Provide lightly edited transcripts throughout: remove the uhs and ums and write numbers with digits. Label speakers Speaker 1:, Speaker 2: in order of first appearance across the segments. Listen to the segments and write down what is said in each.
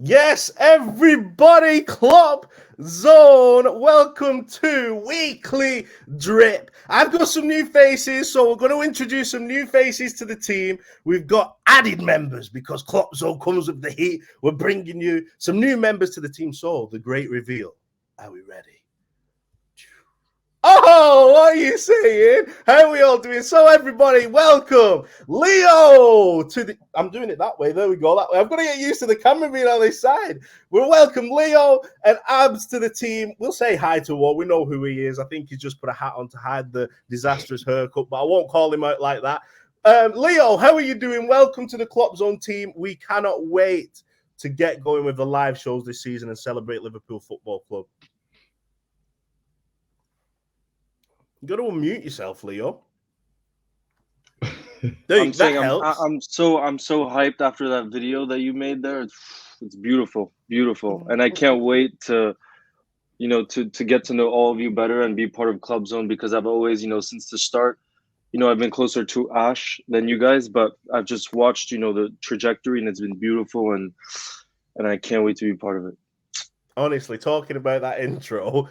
Speaker 1: Yes, everybody, Klopp Zone. Welcome to Weekly Drip. I've got some new faces, so we're going to introduce some new faces to the team. We've got added members because Klopp Zone comes with the heat. We're bringing you some new members to the team. So, the great reveal. Are we ready? Oh, what are you saying? How are we all doing? So, everybody, welcome Leo to the. I'm doing it that way. There we go. That way. I've got to get used to the camera being on this side. We'll welcome Leo and Abs to the team. We'll say hi to all. We know who he is. I think he's just put a hat on to hide the disastrous haircut, but I won't call him out like that. Leo, how are you doing? Welcome to the Klopp Zone team. We cannot wait to get going with the live shows this season and celebrate Liverpool Football Club. You got to unmute yourself, Leo.
Speaker 2: I'm so hyped after that video that you made there. It's beautiful, and I can't wait to get to know all of you better and be part of Club Zone, because I've always, since the start, I've been closer to Ash than you guys, but I've just watched the trajectory, and it's been beautiful, and I can't wait to be part of it.
Speaker 1: Honestly, talking about that intro,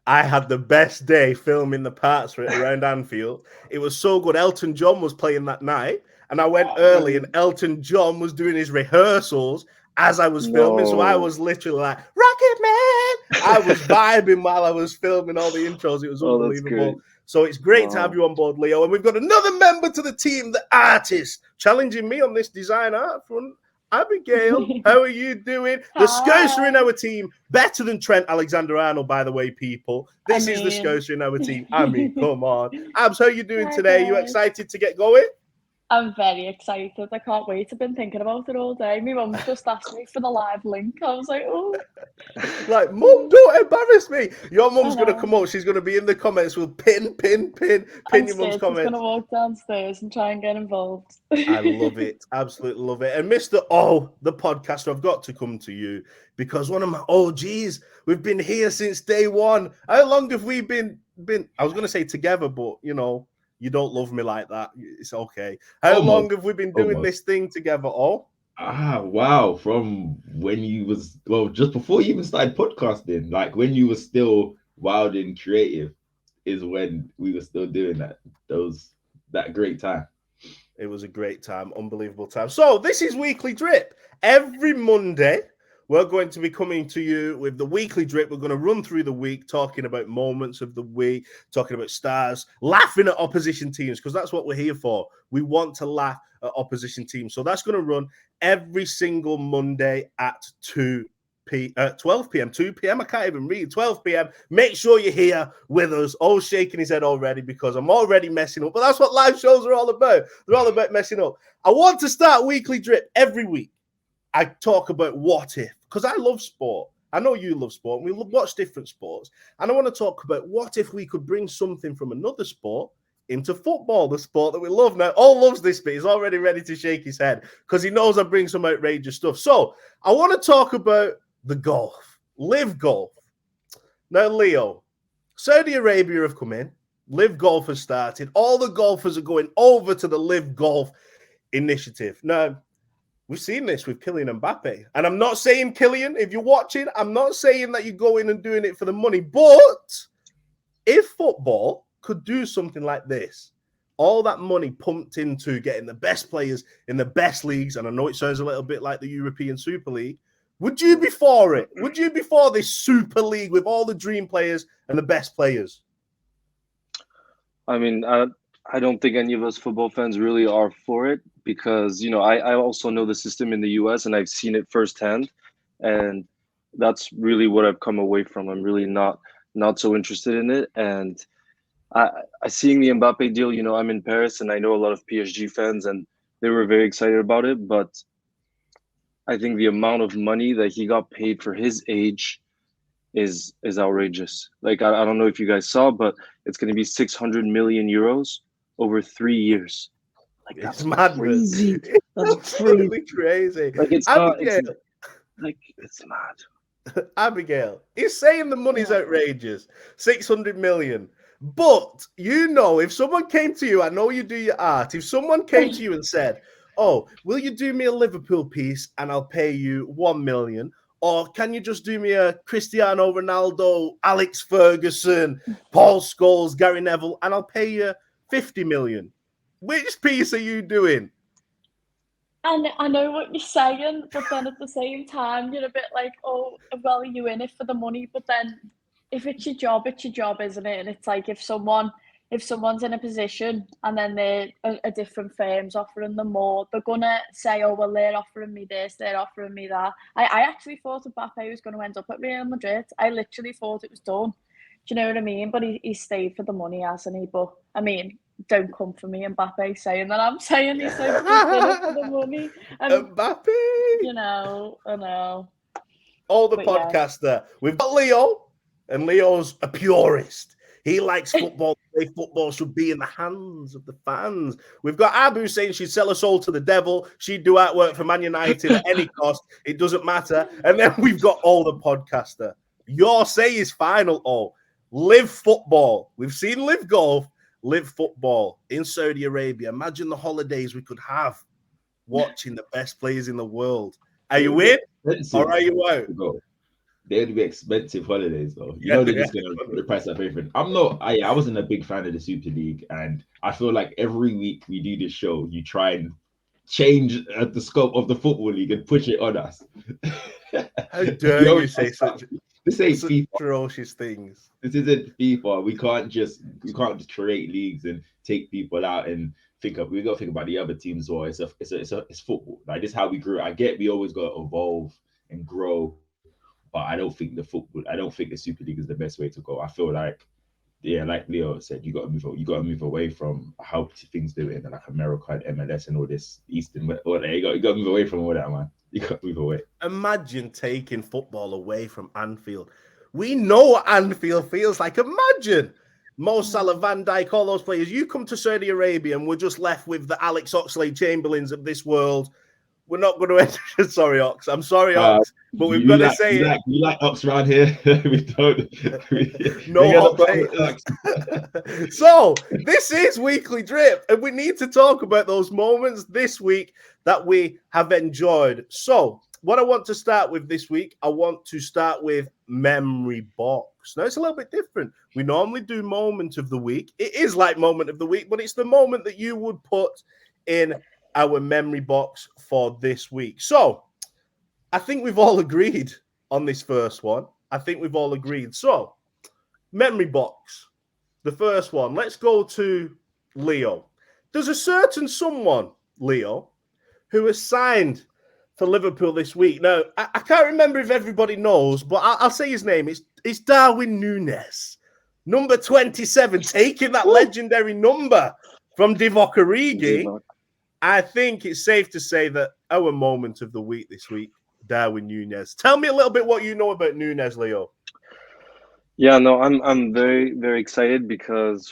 Speaker 1: I had the best day filming the parts for it around Anfield. It was so good. Elton John was playing that night, and I went early, and Elton John was doing his rehearsals as I was filming. So I was literally like, Rocket Man! I was vibing while I was filming all the intros. It was unbelievable. So it's great to have you on board, Leo. And we've got another member to the team, the artist, challenging me on this design art front. Abigail, how are you doing? The Scotia in our team, better than Trent Alexander-Arnold, by the way, people. This is the Scotia in our team. I mean, come on. Abs, how are you doing today? Are you excited to get going?
Speaker 3: I'm very excited. I can't wait. I've been thinking about it all day. My mum just asked me for the live link. I was like, oh.
Speaker 1: Like, Mum, don't embarrass me. Your mum's going to come up. She's going to be in the comments with pin your mum's comments.
Speaker 3: She's going to walk downstairs and try and get involved.
Speaker 1: I love it. Absolutely love it. And Mr. O, the podcaster, I've got to come to you because one of my OGs, we've been here since day one. How long have we been? I was going to say together, but, you don't love me like that. It's okay. How long have we been doing this thing together, O?
Speaker 4: Wow. From when you was, just before you even started podcasting, like when you were still wild and creative is when we were still doing that. That great time.
Speaker 1: It was a great time, unbelievable time. So this is Weekly Drip. Every Monday, we're going to be coming to you with the Weekly Drip. We're going to run through the week, talking about moments of the week, talking about stars, laughing at opposition teams, because that's what we're here for. We want to laugh at opposition teams. So that's going to run every single Monday at 12 p.m., 2 p.m. I can't even read. 12 p.m. Make sure you're here with us. Oh, shaking his head already because I'm already messing up. But that's what live shows are all about. They're all about messing up. I want to start Weekly Drip every week. I talk about what if, because I love sport. I know you love sport. We watch different sports. And I want to talk about what if we could bring something from another sport into football, the sport that we love. Now, all loves this bit. He's already ready to shake his head because he knows I bring some outrageous stuff. So I want to talk about the golf, Live Golf. Now, Leo, Saudi Arabia have come in. Live Golf has started. All the golfers are going over to the Live Golf initiative. Now, we've seen this with Kylian Mbappe. And I'm not saying, Kylian, if you're watching, I'm not saying that you go in and doing it for the money. But if football could do something like this, all that money pumped into getting the best players in the best leagues, and I know it sounds a little bit like the European Super League, would you be for it? Would you be for this Super League with all the dream players and the best players?
Speaker 2: I mean, I don't think any of us football fans really are for it because, I also know the system in the US and I've seen it firsthand. And that's really what I've come away from. I'm really not so interested in it. And I seeing the Mbappe deal, I'm in Paris and I know a lot of PSG fans and they were very excited about it. But I think the amount of money that he got paid for his age is outrageous. Like, I don't know if you guys saw, but it's going to be 600 million euros over 3 years.
Speaker 1: Like, that's crazy. That's absolutely crazy.
Speaker 2: Like, it's mad.
Speaker 1: Abigail, he's saying the money's outrageous, 600 million. But if someone came to you, I know you do your art. If someone came to you and said, oh, will you do me a Liverpool piece and I'll pay you 1 million? Or can you just do me a Cristiano Ronaldo, Alex Ferguson, Paul Scholes, Gary Neville, and I'll pay you 50 million? Which piece are you doing?
Speaker 3: And I know what you're saying, but then at the same time, you're a bit like, oh, well, are you in it for the money? But then if it's your job, isn't it? And it's like if someone's in a position and then a different firm's offering them more, they're gonna say, oh, well, they're offering me this, they're offering me that. I actually thought Mbappe was going to end up at Real Madrid. I literally thought it was done. Do you know what I mean? But he stayed for the money, hasn't he? But I mean, don't come for me, Mbappe, saying that I'm saying he's like, he's in it for the money. And,
Speaker 1: Mbappe!
Speaker 3: you know, I know.
Speaker 1: All the
Speaker 3: But
Speaker 1: podcasts there. We've got Leo, and Leo's a purist. He likes football the way football should be in the hands of the fans. We've got Abu saying she'd sell her soul to the devil. She'd do artwork for Man United at any cost. It doesn't matter. And then we've got all the podcaster. Your say is final, all. Live football. We've seen live golf. Live football in Saudi Arabia. Imagine the holidays we could have watching the best players in the world. Are you in or are you out?
Speaker 4: They would be expensive holidays, though. You know, they're just going to put the price up everything. I wasn't a big fan of the Super League, and I feel like every week we do this show, you try and change the scope of the Football League and push it on us.
Speaker 1: How dare you say such
Speaker 4: FIFA.
Speaker 1: Ferocious things.
Speaker 4: This isn't FIFA. We can't just create leagues and take people out and we got to think about the other teams as well. It's football. Like, this is how we grew. I get we always got to evolve and grow, but I don't think the Super League is the best way to go. I feel like, yeah, like Leo said, you got to move away from how things do it in like America and MLS and all this Eastern. You got to move away from all that, man. You got to move away.
Speaker 1: Imagine taking football away from Anfield. We know what Anfield feels like. Imagine Mo Salah, Van Dijk, all those players. You come to Saudi Arabia and we're just left with the Alex Oxlade-Chamberlains of this world. We're not going to enter. Sorry, Ox. I'm sorry, Ox. But we've got to say it.
Speaker 4: You like Ox around here? We don't.
Speaker 1: No Ox. So, this is Weekly Drip, and we need to talk about those moments this week that we have enjoyed. So, what I want to start with this week, I want to start with Memory Box. Now, it's a little bit different. We normally do Moment of the Week. It is like Moment of the Week, but it's the moment that you would put in our memory box for this week. So, I think we've all agreed on this first one. So, memory box, the first one. Let's go to Leo. There's a certain someone, Leo, who has signed for Liverpool this week. Now, I can't remember if everybody knows, but I'll say his name. It's Darwin Nunez, number 27, taking that legendary number from Divock Origi. I think it's safe to say that our moment of the week this week, Darwin Nunez. Tell me a little bit what you know about Nunez, Leo.
Speaker 2: Yeah, no, I'm very, very excited because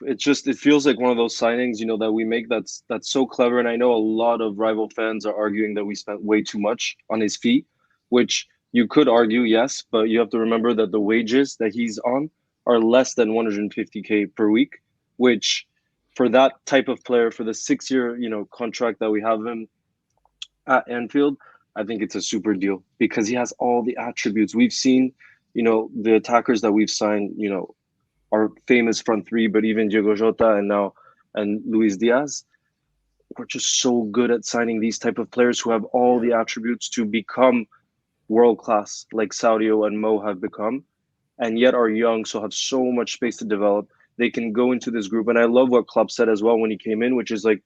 Speaker 2: it feels like one of those signings, that we make that's so clever. And I know a lot of rival fans are arguing that we spent way too much on his fee, which you could argue, yes, but you have to remember that the wages that he's on are less than 150K per week, which for that type of player, for the 6-year, contract that we have him at Anfield, I think it's a super deal because he has all the attributes. We've seen, the attackers that we've signed, our famous front three, but even Diego Jota and Luis Diaz, we're just so good at signing these type of players who have all the attributes to become world class, like Sadio and Mo have become, and yet are young, so have so much space to develop. They can go into this group. And I love what Klopp said as well when he came in, which is like,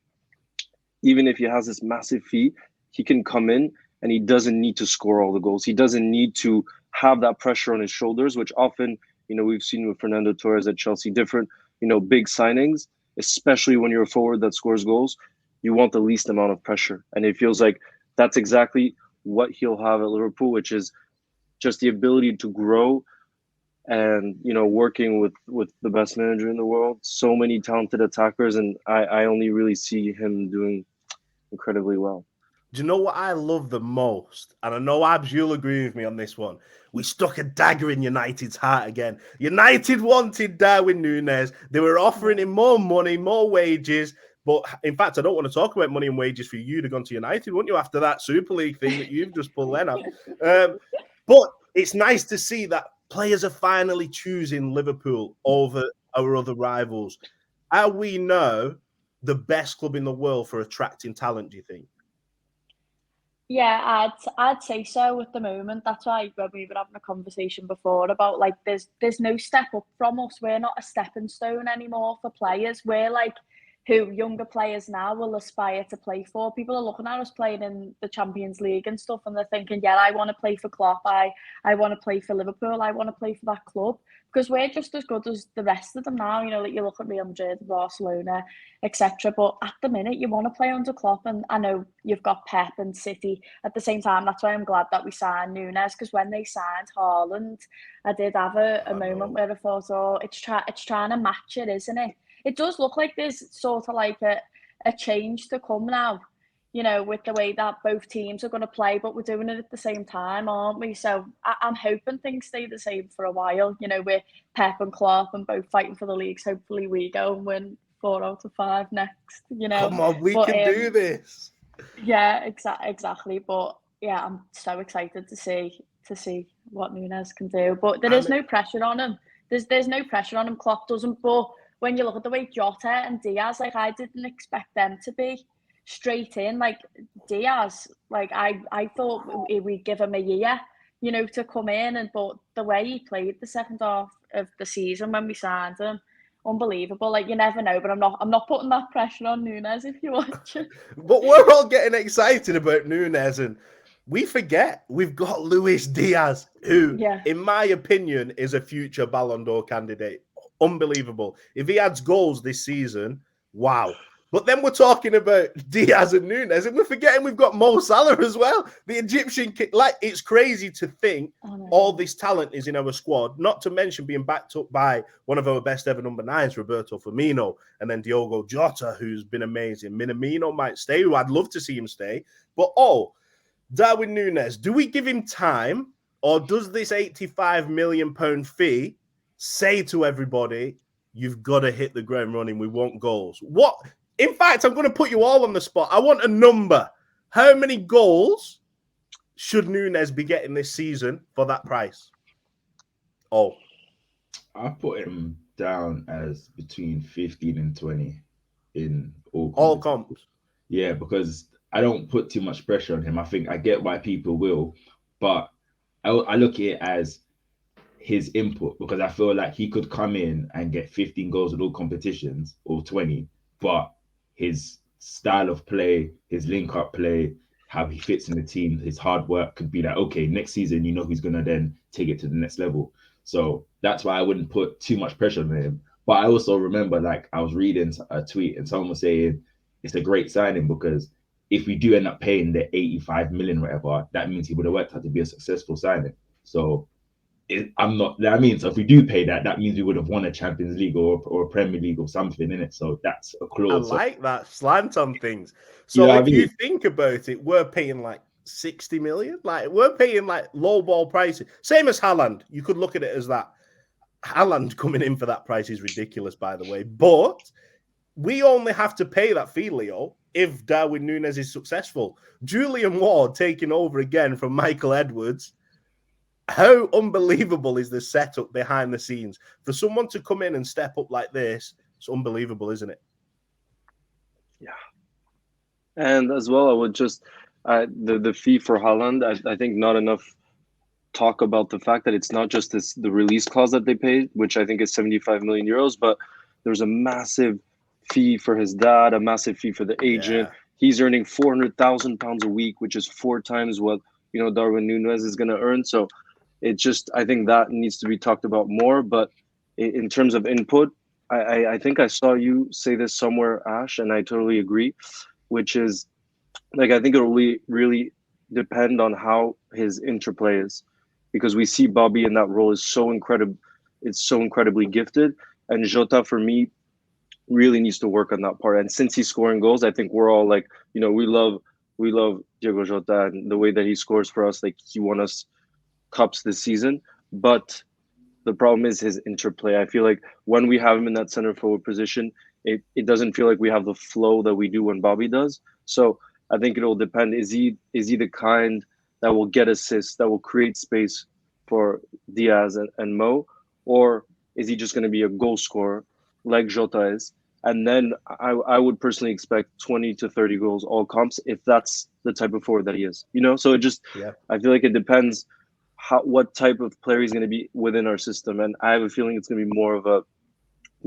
Speaker 2: even if he has this massive fee, he can come in and he doesn't need to score all the goals. He doesn't need to have that pressure on his shoulders, which often, we've seen with Fernando Torres at Chelsea, different, big signings, especially when you're a forward that scores goals, you want the least amount of pressure. And it feels like that's exactly what he'll have at Liverpool, which is just the ability to grow and, working with the best manager in the world, so many talented attackers. And I only really see him doing incredibly well.
Speaker 1: Do you know what I love the most? And I know, Abs, you'll agree with me on this one. We stuck a dagger in United's heart again. United wanted Darwin Nunez. They were offering him more money, more wages, But in fact, I don't want to talk about money and wages for you to go to United, wouldn't you, after that Super League thing that you've just pulled then up? But it's nice to see that players are finally choosing Liverpool over our other rivals. Are we now the best club in the world for attracting talent, do you think?
Speaker 3: Yeah, I'd say so at the moment. That's why when we were having a conversation before about like there's no step up from us. We're not a stepping stone anymore for players. We're like who younger players now will aspire to play for. People are looking at us playing in the Champions League and stuff, and they're thinking, yeah, I want to play for Klopp. I want to play for Liverpool. I want to play for that club. Because we're just as good as the rest of them now. You know, like you look at Real Madrid, Barcelona, etc. But at the minute, you want to play under Klopp, and I know you've got Pep and City at the same time. That's why I'm glad that we signed Nunez, because when they signed Haaland, I did have a moment where I thought, oh, it's trying to match it, isn't it? It does look like there's sort of like a change to come now, you know, with the way that both teams are going to play, but we're doing it at the same time, aren't we? So I'm hoping things stay the same for a while. You know, we're Pep and Klopp and both fighting for the leagues. Hopefully we go and win 4 out of 5 next, you know.
Speaker 1: Come on, we can do this.
Speaker 3: Yeah, exactly. But yeah, I'm so excited to see what Nunez can do. But there is no pressure on him. There's no pressure on him. Klopp doesn't. But when you look at the way Jota and Diaz, like I didn't expect them to be straight in. Like Diaz, like I thought we'd give him a year, you know, to come in, but the way he played the second half of the season when we signed him, unbelievable. Like you never know, but I'm not putting that pressure on Nunez if you watch it.
Speaker 1: But we're all getting excited about Nunez, and we forget we've got Luis Diaz, who, in my opinion, is a future Ballon d'Or candidate. Unbelievable. If he adds goals this season, wow. But then we're talking about Diaz and Nunez, and we're forgetting we've got Mo Salah as well. The Egyptian kid. Like, it's crazy to think all this talent is in our squad, not to mention being backed up by one of our best ever number 9s, Roberto Firmino, and then Diogo Jota, who's been amazing. Minamino might stay, who I'd love to see him stay. But, Darwin Nunez, do we give him time, or does this £85 million fee say to everybody, you've got to hit the ground running, we want goals? What? In fact, I'm going to put you all on the spot. I want a number. How many goals should Nunez be getting this season for that price?
Speaker 4: I put him down as between 15 and 20 in
Speaker 1: all comps.
Speaker 4: Yeah, because I don't put too much pressure on him. I think I get why people will, but I look at it as his input, because I feel like he could come in and get 15 goals in all competitions or 20, but his style of play, his link-up play, how he fits in the team, his hard work could be like, okay, next season, you know, he's going to then take it to the next level. So that's why I wouldn't put too much pressure on him. But I also remember, like, I was reading a tweet and someone was saying it's a great signing because if we do end up paying the 85 million, whatever, that means he would have worked out to be a successful signing. So so if we do pay that, that means we would have won a Champions League or a Premier League or something in it. So that's a clause.
Speaker 1: I like that slant on things. So if you think about it, we're paying like 60 million. Like we're paying like low ball prices. Same as Haaland. You could look at it as that. Haaland coming in for that price is ridiculous, by the way. But we only have to pay that fee, Leo, if Darwin Nunez is successful. Julian Ward taking over again from Michael Edwards. How unbelievable is the setup behind the scenes? For someone to come in and step up like this, it's unbelievable, isn't it?
Speaker 2: Yeah. And as well, I would just, the fee for Haaland, I think not enough talk about the fact that it's not just the release clause that they paid, which I think is 75 million euros, but there's a massive fee for his dad, a massive fee for the agent. Yeah. He's earning £400,000 a week, which is 4 times what, you know, Darwin Nunez is going to earn. So it just, I think that needs to be talked about more. But in terms of input, I think I saw you say this somewhere, Ash, and I totally agree, which is, like, I think it will really depend on how his interplay is, because we see Bobby in that role is so incredible. It's so incredibly gifted. And Jota, for me, really needs to work on that part. And since he's scoring goals, I think we're all like, you know, we love Diogo Jota and the way that he scores for us. Like, he won us cups this season. But the problem is his interplay. I feel like when we have him in that center forward position, it doesn't feel like we have the flow that we do when Bobby does. So I think it'll depend. Is he the kind that will get assists, that will create space for Diaz and Mo, or is he just going to be a goal scorer like Jota is? And then I would personally expect 20 to 30 goals all comps if that's the type of forward that he is. So it just I feel like it depends what type of player he's going to be within our system, and I have a feeling it's going to be more of a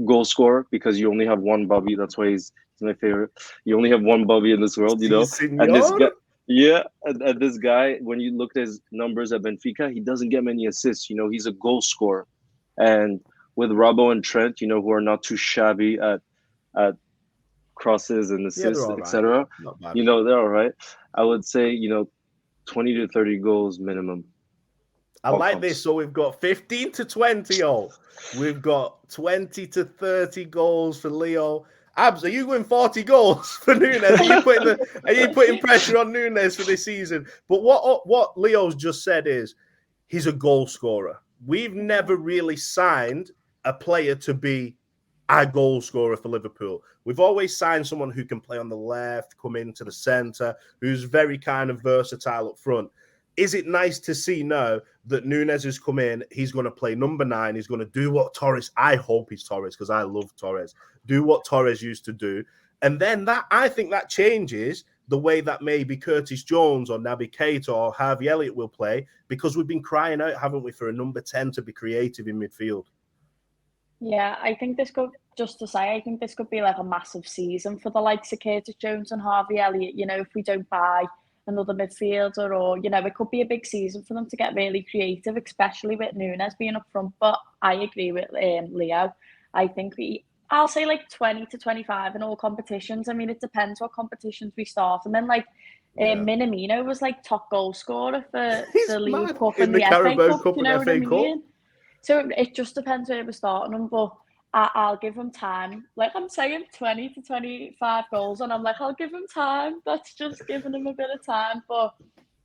Speaker 2: goal scorer because you only have one Bobby. That's why he's my favorite. You only have one Bobby in this world, And this guy, and this guy, when you look at his numbers at Benfica, he doesn't get many assists. He's a goal scorer, and with Robbo and Trent, who are not too shabby at crosses and assists, etc. They're all right. I would say 20 to 30 goals minimum.
Speaker 1: I like this. So we've got 15 to 20, We've got 20 to 30 goals for Leo. Abs, are you going 40 goals for Nunez? Are you putting pressure on Nunez for this season? But what Leo's just said is he's a goal scorer. We've never really signed a player to be a goal scorer for Liverpool. We've always signed someone who can play on the left, come into the centre, who's very kind of versatile up front. Is it nice to see now that Nunez has come in? He's going to play number 9. He's going to do what Torres, I hope he's Torres because I love Torres, do what Torres used to do. And then I think that changes the way that maybe Curtis Jones or Naby Keita or Harvey Elliott will play, because we've been crying out, haven't we, for a number 10 to be creative in midfield.
Speaker 3: Yeah, I think this could be like a massive season for the likes of Curtis Jones and Harvey Elliott, if we don't buy another midfielder, or it could be a big season for them to get really creative, especially with Nunez being up front. But I agree with Leo. I think I'll say like 20 to 25 in all competitions. I mean, it depends what competitions we start. And then Minamino was like top goal scorer for the League Cup and the FA Cup. You know what I mean? So it just depends where we're starting them, but I'll give him time. Like I'm saying, 20 to 25 goals, and I'm like, I'll give him time. That's just giving him a bit of time. But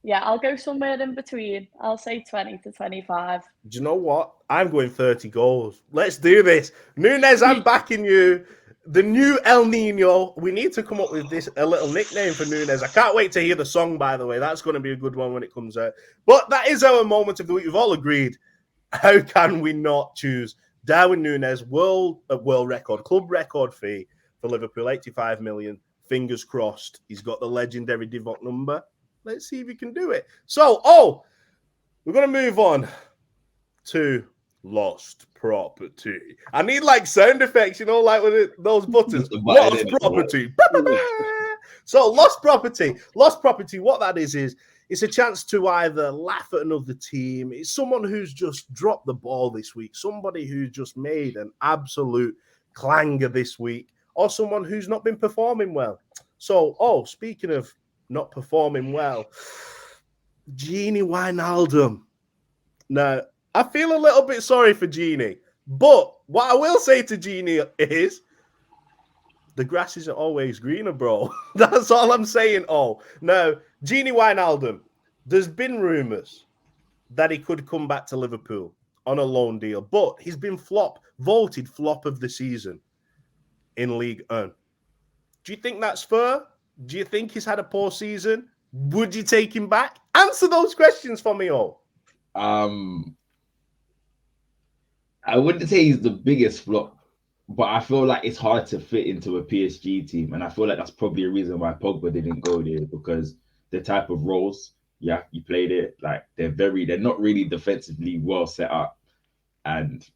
Speaker 3: yeah, I'll go somewhere in between. I'll say 20 to 25.
Speaker 1: Do you know what? I'm going 30 goals. Let's do this. Nunez, I'm backing you. The new El Nino. We need to come up with a little nickname for Nunez. I can't wait to hear the song, by the way. That's going to be a good one when it comes out. But that is our moment of the week. We've all agreed. How can we not choose Darwin Nunez, world record, club record fee for Liverpool, 85 million. Fingers crossed. He's got the legendary Divock number. Let's see if he can do it. So, we're going to move on to lost property. I need sound effects, like with those buttons. Lost property. So, lost property. Lost property, what that is it's a chance to either laugh at another team. It's someone who's just dropped the ball this week, somebody who's just made an absolute clanger this week, or someone who's not been performing well. So, speaking of not performing well, Gini Wijnaldum. Now, I feel a little bit sorry for Gini, but what I will say to Gini is the grass isn't always greener, bro. That's all I'm saying. Now, Gini Wijnaldum, there's been rumours that he could come back to Liverpool on a loan deal, but he's been voted flop of the season in League 1. Do you think that's fair? Do you think he's had a poor season? Would you take him back? Answer those questions for me,
Speaker 4: I wouldn't say he's the biggest flop, but I feel like it's hard to fit into a PSG team. And I feel like that's probably a reason why Pogba didn't go there, because the type of roles, you played it, they're not really defensively well set up. And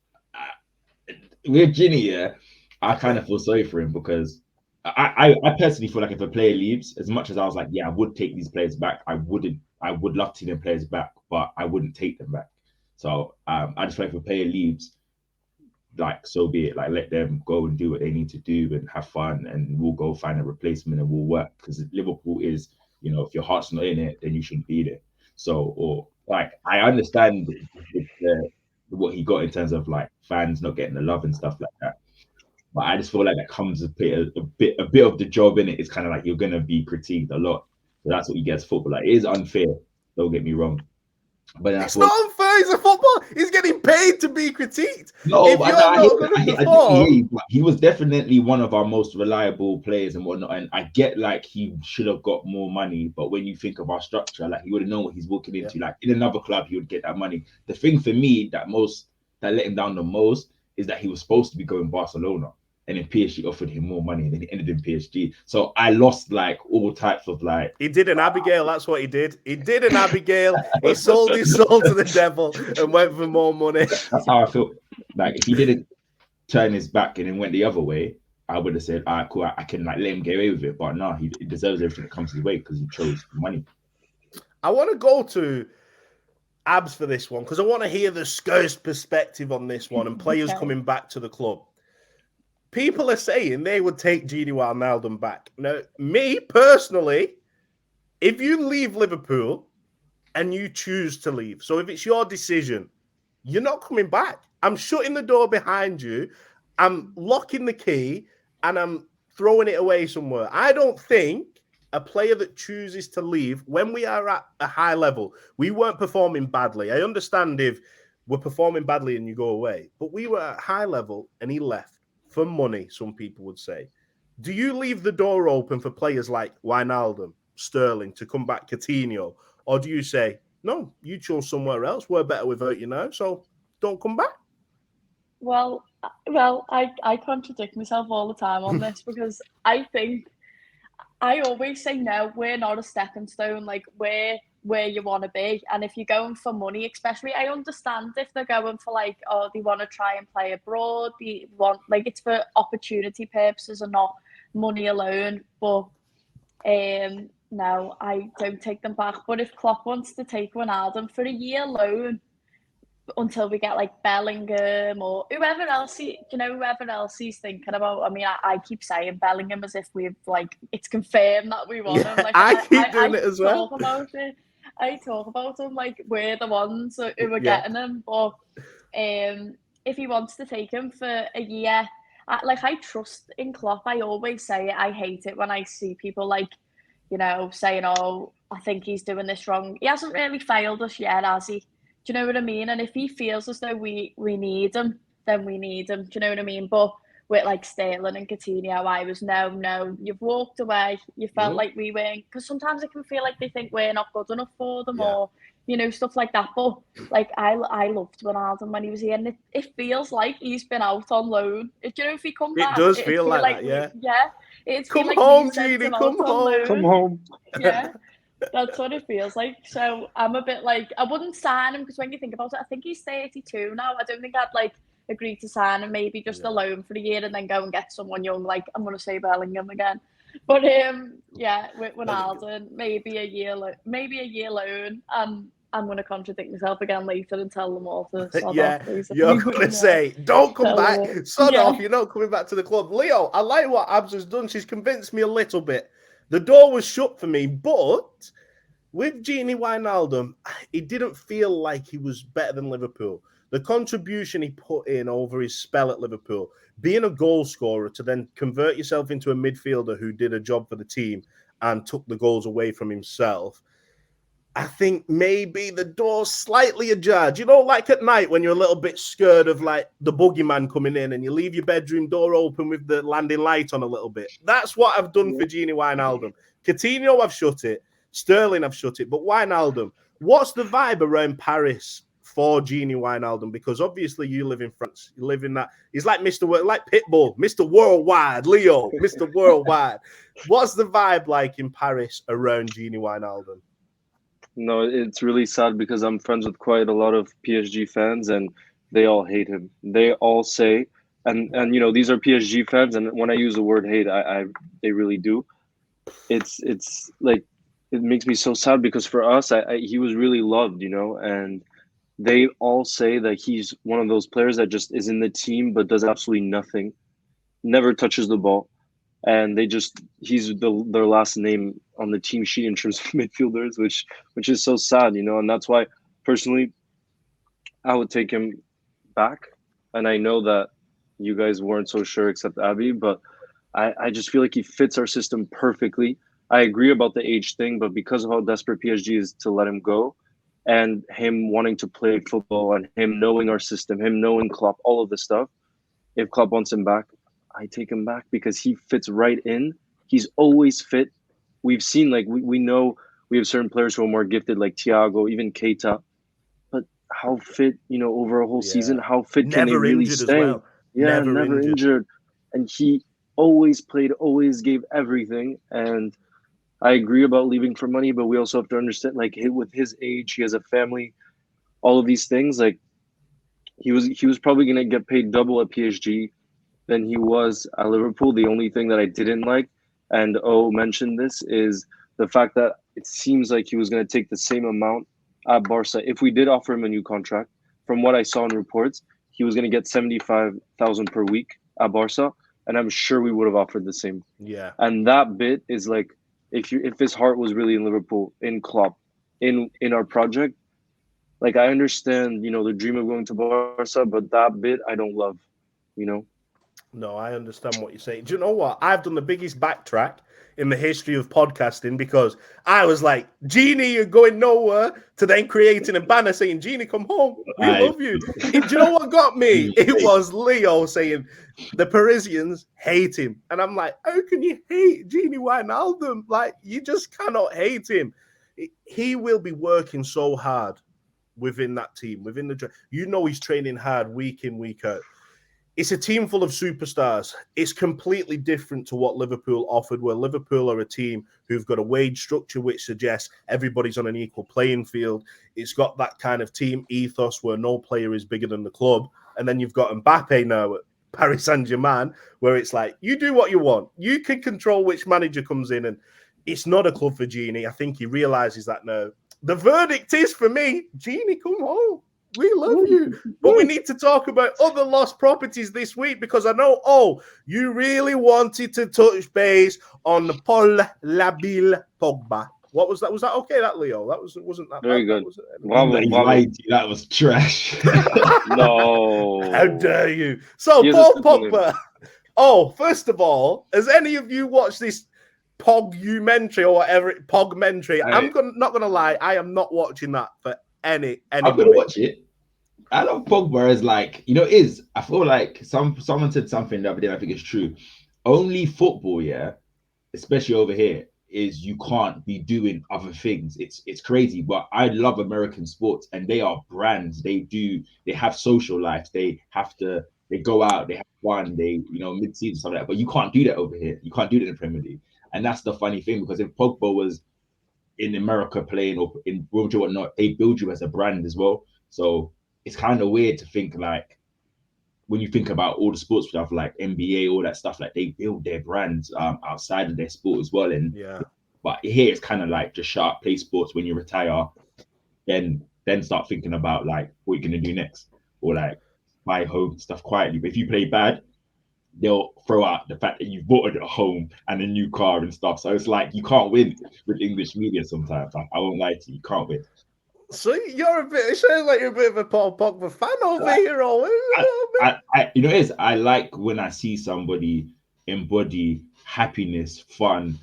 Speaker 4: with Gini, I kind of feel sorry for him, because I personally feel like if a player leaves, as much as I was like, I would take these players back, I would love to see them players back, but I wouldn't take them back. So I just feel like if a player leaves, so be it. Let them go and do what they need to do and have fun, and we'll go find a replacement and we'll work. Because Liverpool is, if your heart's not in it, then you shouldn't be there. So, I understand what he got in terms of fans not getting the love and stuff like that. But I just feel like that comes a bit of the job in it. It's kind of you're gonna be critiqued a lot. So that's what you get as football. It is unfair. Don't get me wrong. But that's
Speaker 1: It's
Speaker 4: what.
Speaker 1: not unfair. He's a footballer. He's getting paid to be critiqued.
Speaker 4: No,
Speaker 1: If
Speaker 4: but
Speaker 1: you're
Speaker 4: I,
Speaker 1: not going to
Speaker 4: I do hear
Speaker 1: perform,
Speaker 4: you, but he was definitely one of our most reliable players and whatnot. And I get like he should have got more money, but when you think of our structure, like he would have known what he's walking into. Like in another club, he would get that money. The thing for me that let him down the most is that he was supposed to be going Barcelona, and then PSG offered him more money, and then he ended in PSG. So I lost like all types of like.
Speaker 1: he did an Abigail. That's what he did. He did an Abigail. He sold his soul to the devil and went for more money.
Speaker 4: That's how I feel. Like if he didn't turn his back and then went the other way, I would have said, all right, cool, I can like let him get away with it. But no, he deserves everything that comes his way because he chose money.
Speaker 1: I want to go to Abs for this one because I want to hear the Spurs perspective on this one and players coming back to the club. People are saying they would take Gini Wijnaldum back. Now, me personally, if you leave Liverpool and you choose to leave, so if it's your decision, you're not coming back. I'm shutting the door behind you. I'm locking the key and I'm throwing it away somewhere. I don't think a player that chooses to leave when we are at a high level, we weren't performing badly. I understand if we're performing badly and you go away, but we were at high level and he left for money, some people would say. Do you leave the door open for players like Wijnaldum, Sterling to come back, Coutinho, or do you say, no, you chose somewhere else, we're better without you now, so don't come back?
Speaker 3: Well, I contradict myself all the time on this because I think I always say no, we're not a stepping stone, like we're where you want to be. And if you're going for money, especially, I understand if they're going for like, oh, they want to try and play abroad, they want like it's for opportunity purposes and not money alone. But no, I don't take them back. But if Klopp wants to take Wijnaldum for a year loan until we get like Bellingham or whoever else whoever else he's thinking about. I mean, I keep saying Bellingham as if we've like it's confirmed that we want him. Like
Speaker 1: I keep doing it as well.
Speaker 3: I talk about him like we're the ones who are getting him. But if he wants to take him for a year, I trust in Klopp. I always say it. I hate it when I see people like, saying, "Oh, I think he's doing this wrong." He hasn't really failed us yet, has he? Do you know what I mean? And if he feels as though we need him, then we need him. Do you know what I mean? But with like Sterling and Coutinho, I was no, you've walked away. You felt like we weren't, because sometimes it can feel like they think we're not good enough for them or, stuff like that. But like I loved Wijnaldum when he was here, and it feels like he's been out on loan. Do you know if he come back?
Speaker 1: It does feel like that,
Speaker 3: It's
Speaker 1: come
Speaker 3: like
Speaker 1: home, Gini,
Speaker 2: come home.
Speaker 3: Yeah. That's what it feels like. So I'm a bit like, I wouldn't sign him because when you think about it, I think he's 32 now. I don't think I'd like agree to sign him, maybe just a loan for a year and then go and get someone young. Like I'm going to say Bellingham again. But with Wijnaldum, maybe a year loan. I'm going to contradict myself again later and tell them all to sod off.
Speaker 1: You're going to say, don't come back. Sod off, you're not coming back to the club. Leo, I like what Abs has done. She's convinced me a little bit. The door was shut for me, but with Gini Wijnaldum, it didn't feel like he was better than Liverpool. The contribution he put in over his spell at Liverpool, being a goal scorer to then convert yourself into a midfielder who did a job for the team and took the goals away from himself, I think maybe the door's slightly ajar. You know, like at night when you're a little bit scared of like the boogeyman coming in and you leave your bedroom door open with the landing light on a little bit. That's what I've done for Gini Wijnaldum. Coutinho, I've shut it. Sterling, I've shut it. But Wijnaldum, what's the vibe around Paris for Gini Wijnaldum? Because obviously you live in France. You live in that. He's like like Pitbull, Mr. Worldwide, Leo, Mr. Worldwide. What's the vibe like in Paris around Gini Wijnaldum?
Speaker 2: No, it's really sad because I'm friends with quite a lot of PSG fans and they all hate him. They all say, and these are PSG fans, and when I use the word hate, they really do. It's like it makes me so sad because for us, he was really loved, and they all say that he's one of those players that just is in the team but does absolutely nothing, never touches the ball. And he's their last name on the team sheet in terms of midfielders, which is so sad, and that's why personally I would take him back. And I know that you guys weren't so sure except Abby, but I just feel like he fits our system perfectly. I agree about the age thing, but because of how desperate PSG is to let him go, and him wanting to play football and him knowing our system, him knowing Klopp, all of this stuff. If Klopp wants him back, I take him back because he fits right in. He's always fit. We've seen, like, we know we have certain players who are more gifted, like Thiago, even Keita. But how fit, over a whole season, how fit can they really
Speaker 1: injured
Speaker 2: stay?
Speaker 1: As well.
Speaker 2: Yeah, never injured. And he always played, always gave everything. And I agree about leaving for money, but we also have to understand, like, with his age, he has a family, all of these things. Like, he was probably going to get paid double at PSG than he was at Liverpool. The only thing that I didn't like, and mentioned this, is the fact that it seems like he was going to take the same amount at Barca. If we did offer him a new contract, from what I saw in reports, he was going to get 75,000 per week at Barca, and I'm sure we would have offered the same.
Speaker 1: Yeah.
Speaker 2: And that bit is like, if his heart was really in Liverpool, in Klopp, in our project, like, I understand, the dream of going to Barca, but that bit I don't love,
Speaker 1: No, I understand what you're saying. Do you know what? I've done the biggest backtrack in the history of podcasting because I was like, Gini, you're going nowhere, to then creating a banner saying, Gini, come home. We love you. Do you know what got me? It was Leo saying the Parisians hate him. And I'm like, how can you hate Gini Wijnaldum? Like, you just cannot hate him. He will be working so hard within that team, within the... he's training hard week in, week out. It's a team full of superstars. It's completely different to what Liverpool offered, where Liverpool are a team who've got a wage structure which suggests everybody's on an equal playing field. It's got that kind of team ethos where no player is bigger than the club. And then you've got Mbappe now at Paris Saint-Germain, where it's like, you do what you want. You can control which manager comes in. And it's not a club for Gini. I think he realises that now. The verdict is, for me, Gini, come home. We love you. But we need to talk about other lost properties this week because I know, you really wanted to touch base on Paul Labille Pogba. What was that? Was that okay, that, Leo? Wasn't that
Speaker 2: very
Speaker 1: bad?
Speaker 2: good.
Speaker 4: That was trash.
Speaker 2: No.
Speaker 1: How dare you? So, Paul Pogba. First of all, has any of you watched this Pogmentary or whatever, Pogmentary? I'm not going to lie. I am not watching that for any
Speaker 4: I'm gonna watch it. I love Pogba as, like, I feel like someone said something the other day, I think it's true. Only football, especially over here, is you can't be doing other things. It's crazy, but I love American sports, and they are brands. They have social life. They go out, they have fun, mid-season, stuff like that. But you can't do that over here. You can't do that in the Premier League. And that's the funny thing, because if Pogba was in America playing or in World or whatnot, they build you as a brand as well. So it's kind of weird to think, like, when you think about all the sports stuff like NBA, all that stuff, like, they build their brands outside of their sport as well. And but here it's kind of like, just shut up, play sports. When you retire, then start thinking about, like, what you're gonna do next, or like buy home stuff quietly. But if you play bad, they'll throw out the fact that you've bought a home and a new car and stuff. So it's like, you can't win with English media sometimes. I won't lie to you, you can't win.
Speaker 1: So it sounds like you're a bit of a Paul Pogba fan over here.
Speaker 4: I like when I see somebody embody happiness, fun,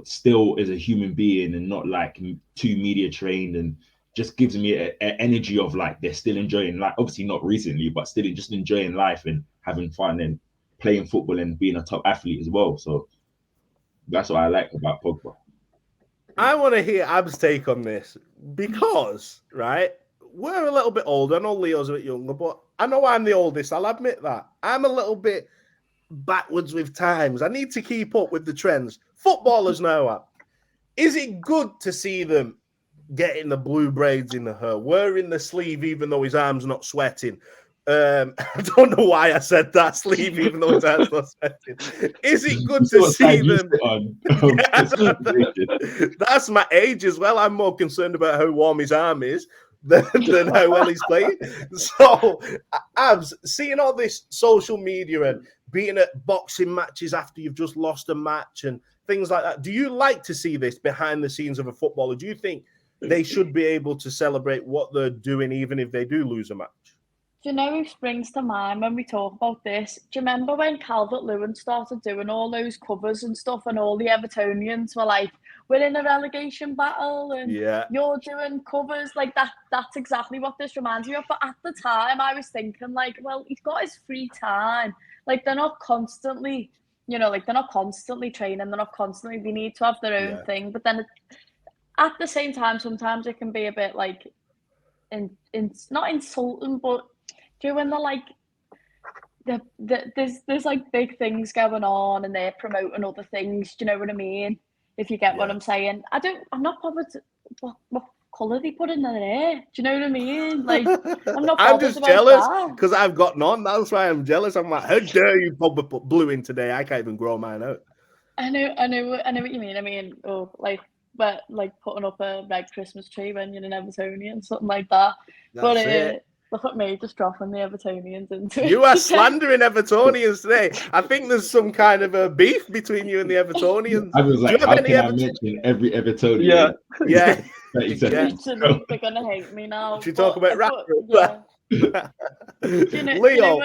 Speaker 4: still as a human being and not like too media trained, and just gives me an energy of, like, they're still enjoying life. Obviously not recently, but still just enjoying life and having fun and playing football and being a top athlete as well. So that's what I like about Pogba.
Speaker 1: I want to hear Ab's take on this because, right, we're a little bit older. I know Leo's a bit younger, but I know I'm the oldest. I'll admit that. I'm a little bit backwards with times. I need to keep up with the trends. Footballers now, Ab, is it good to see them getting the blue braids in the hair, wearing the sleeve even though his arm's not sweating? I don't know why I said that, sleeve, even though his arm's not sweating. Is it good to see them? That's my age as well. I'm more concerned about how warm his arm is than how well he's playing. So, Abs, seeing all this social media and being at boxing matches after you've just lost a match and things like that, do you like to see this behind the scenes of a footballer? Do you think they should be able to celebrate what they're doing even if they do lose a match?
Speaker 3: Do you know who springs to mind when we talk about this? Do you remember when Calvert-Lewin started doing all those covers and stuff, and all the Evertonians were like, we're in a relegation battle and
Speaker 1: Yeah.
Speaker 3: you're doing covers like that? That's exactly what this reminds me of. But at the time, I was thinking like, well, he's got his free time. Like, they're not constantly, they're not constantly training. They're not constantly, they need to have their own thing. But then at the same time, sometimes it can be a bit like, not insulting, but when they're like, there's like big things going on and they're promoting other things. Do you know what I mean? If you get what I'm saying, I'm not bothered what colour they put in their hair. Do you know what I mean? Like, I'm not.
Speaker 1: I'm just jealous because I've got none. That's why I'm jealous. I'm like, how dare you put blue in today? I can't even grow mine out.
Speaker 3: I know what you mean. I mean, but like putting up a red Christmas tree when you're an Evertonian, something like that.
Speaker 1: That's it.
Speaker 3: Look at me just dropping the Evertonians into it.
Speaker 1: You are slandering Evertonians today. I think there's some kind of a beef between you and the Evertonians.
Speaker 4: I was like, how can I mention every Evertonian?
Speaker 1: Yeah.
Speaker 3: They're gonna hate me now.
Speaker 1: Should you talk about
Speaker 3: rap?
Speaker 1: Leo.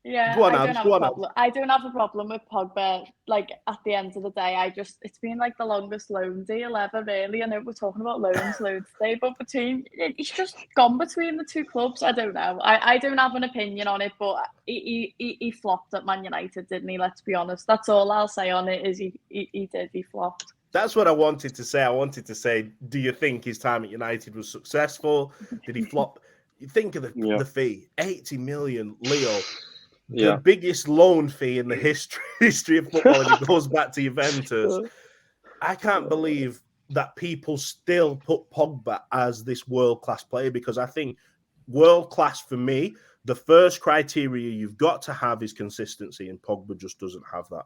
Speaker 3: Yeah, I don't have a problem with Pogba. Like, at the end of the day, it's been like the longest loan deal ever, really. I know we're talking about loans today, but it's just gone between the two clubs. I don't know. I don't have an opinion on it, but he flopped at Man United, didn't he? Let's be honest. That's all I'll say on it, is he flopped.
Speaker 1: That's what I wanted to say. I wanted to say, do you think his time at United was successful? Did he flop? You think of the fee, 80 million, Leo. The biggest loan fee in the history of football, and it goes back to Juventus. I can't believe that people still put Pogba as this world-class player, because I think world-class, for me, the first criteria you've got to have is consistency, and Pogba just doesn't have that.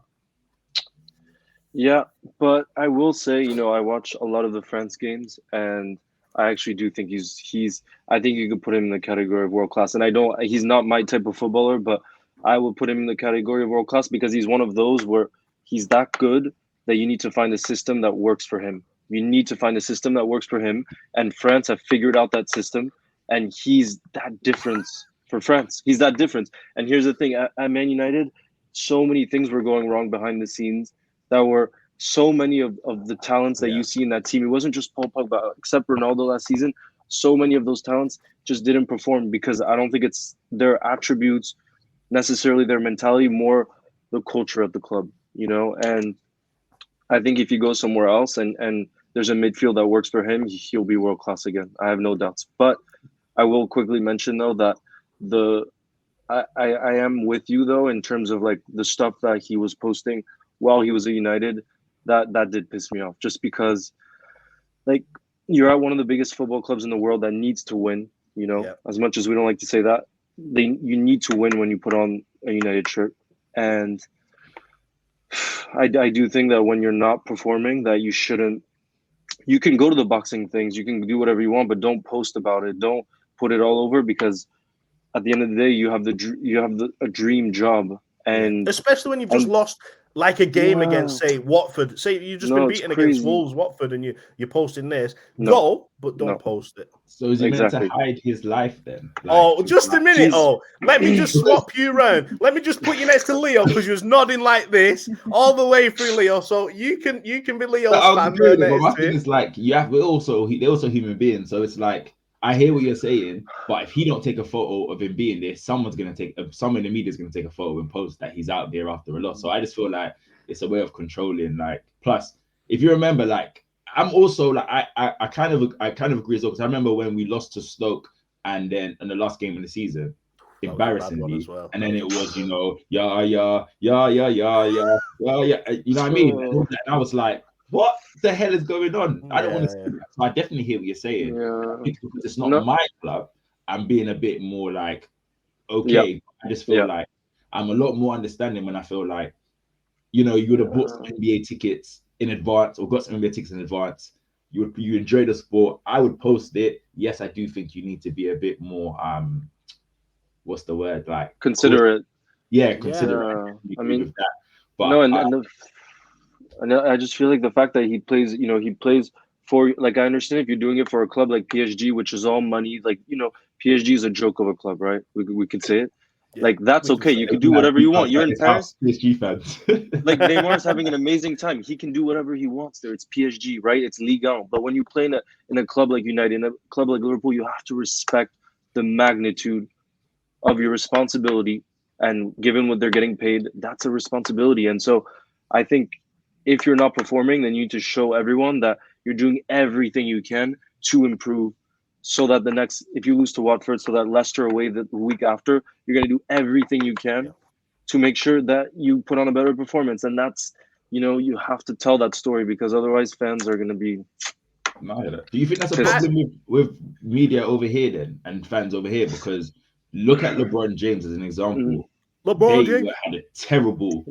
Speaker 2: Yeah, but I will say, I watch a lot of the France games, and I actually do think I think you could put him in the category of world-class. And he's not my type of footballer, but I will put him in the category of world class, because he's one of those where he's that good that you need to find a system that works for him. You need to find a system that works for him. And France have figured out that system. And he's that difference for France. He's that difference. And here's the thing. At Man United, so many things were going wrong behind the scenes. That were so many of the talents that you see in that team. It wasn't just Paul Pogba, except Ronaldo last season. So many of those talents just didn't perform, because I don't think it's their attributes, necessarily their mentality, more the culture of the club, and I think if you go somewhere else and there's a midfield that works for him, he'll be world class again. I have no doubts. But I will quickly mention though that I am with you though in terms of like the stuff that he was posting while he was at United, that did piss me off, just because like you're at one of the biggest football clubs in the world that needs to win, as much as we don't like to say that. You need to win when you put on a United shirt. And I do think that when you're not performing, that you shouldn't. You can go to the boxing things, you can do whatever you want, but don't post about it. Don't put it all over, because at the end of the day, you have a dream job, and
Speaker 1: especially when you've just lost like a game against, say, Watford. Say you've just been beaten against Wolves, Watford, and you're posting this. Go, but don't post it.
Speaker 4: So is he meant to hide his life then?
Speaker 1: Just a minute. Let me just swap you around. Let me just put you next to Leo, because you was nodding like this all the way through, Leo. So you can be Leo's fan.
Speaker 4: But my thing is like, they're also human beings. So it's like, I hear what you're saying, but if he don't take a photo of him being there, someone in the media is going to take a photo and post that he's out there after a loss. So I just feel like it's a way of controlling. Like, plus, if you remember, like, I'm also like, I kind of agree as well, because I remember when we lost to Stoke, and then in the last game of the season, embarrassingly, and then it was you know what I mean, and I was like, what the hell is going on? I don't want to see that. So I definitely hear what you're saying. Because it's not my club, I'm being a bit more like, okay. I just feel like I'm a lot more understanding when I feel like, you would have bought some NBA tickets in advance, or got some NBA tickets in advance. You enjoy the sport. I would post it. Yes, I do think you need to be a bit more what's the word, like,
Speaker 2: considerate.
Speaker 4: Considerate.
Speaker 2: I mean,
Speaker 4: with that. But,
Speaker 2: and I just feel like the fact that he plays for, like, I understand if you're doing it for a club like PSG, which is all money, like, PSG is a joke of a club, right? We could say it.
Speaker 1: Yeah,
Speaker 2: Like that's
Speaker 1: we can
Speaker 2: okay.
Speaker 1: say
Speaker 2: You
Speaker 1: that.
Speaker 2: can do whatever you want. You're in
Speaker 4: It's house
Speaker 2: Paris.
Speaker 4: PSG fans.
Speaker 2: Like Neymar's having an amazing time. He can do whatever he wants there. It's PSG, right? It's Ligue 1. But when you play in a club like United, in a club like Liverpool, you have to respect the magnitude of your responsibility. And given what they're getting paid, that's a responsibility. And so I think if you're not performing, then you need to show everyone that you're doing everything you can to improve so that if you lose to Watford, so that Leicester away the week after, you're going to do everything you can to make sure that you put on a better performance. And that's, you have to tell that story because otherwise fans are going to be.
Speaker 4: Do you think that's a problem with media over here then and fans over here? Because look at LeBron James as an example.
Speaker 1: LeBron James
Speaker 4: had a terrible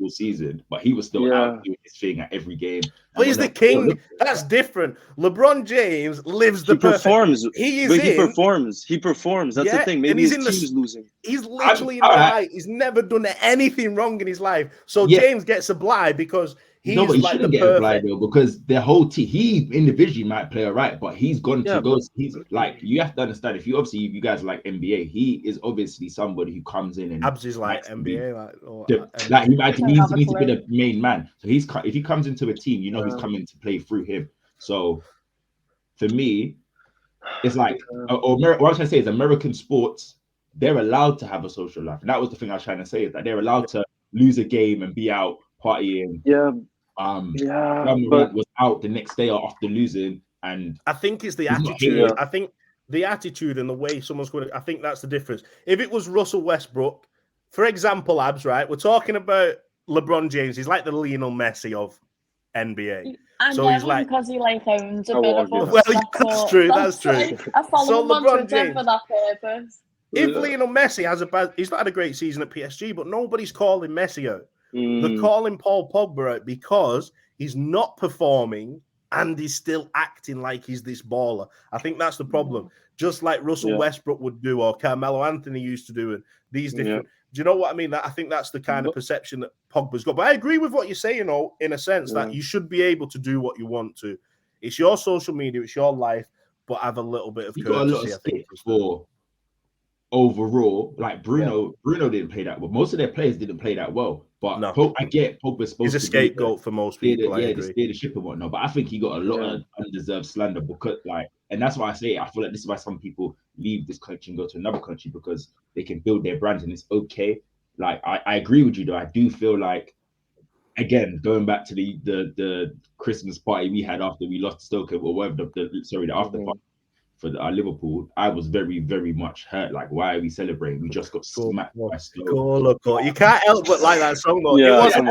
Speaker 4: season, but he was still out doing his thing at every game.
Speaker 1: But he's the king. That's different. LeBron James lives the perfect.
Speaker 2: Performs.
Speaker 1: He
Speaker 2: performs. He performs. That's the thing. Maybe his team's losing.
Speaker 1: He's literally in the light. He's never done anything wrong in his life. So James gets a bye because he's
Speaker 4: but he
Speaker 1: like
Speaker 4: shouldn't
Speaker 1: the
Speaker 4: get a blind
Speaker 1: perfect.
Speaker 4: though, because the whole team, he individually might play all right, but he's gone to go. He's like, you have to understand, if you guys like NBA, he is obviously somebody who comes in and
Speaker 1: Abs is like NBA,
Speaker 4: he needs to be the main man. So if he comes into a team, he's coming to play through him. So for me, it's like, what I was trying to say is American sports, they're allowed to have a social life, and that was the thing I was trying to say, is that they're allowed to lose a game and be out partying. But was out the next day after losing, and
Speaker 1: I think it's the attitude. I think the attitude and the way someone's going to. I think that's the difference. If it was Russell Westbrook, for example, Abs, right? We're talking about LeBron James. He's like the Lionel Messi of NBA.
Speaker 3: And
Speaker 1: so he's like,
Speaker 3: because he owns a bit of us.
Speaker 1: Well, that's true. That's true.
Speaker 3: I follow him on Twitter James, for that purpose.
Speaker 1: If Lionel Messi has he's not had a great season at PSG, but nobody's calling Messi out. They're calling Paul Pogba out because he's not performing and he's still acting like he's this baller. I think that's the problem. Just like Russell Westbrook would do, or Carmelo Anthony used to do, and these different. Do you know what I mean? I think that's the kind of perception that Pogba's got. But I agree with what you're saying, in a sense that you should be able to do what you want to. It's your social media, it's your life, but have a little bit of courtesy.
Speaker 4: Got a lot of stick for overall, like Bruno didn't play that well. Most of their players didn't play that well. But I get Pogba's supposed to be.
Speaker 1: He's a scapegoat for most people.
Speaker 4: To steer the ship and whatnot. But I think he got a lot of undeserved slander because, and that's why I say I feel like this is why some people leave this country and go to another country, because they can build their brands and it's okay. Like I agree with you though. I do feel like, again, going back to the Christmas party we had after we lost Stoke or whatever the after party for Liverpool, I was very, very much hurt. Like, why are we celebrating? We just got smacked by Stoke.
Speaker 1: You can't help but like that song though.
Speaker 2: Yeah,
Speaker 1: it wasn't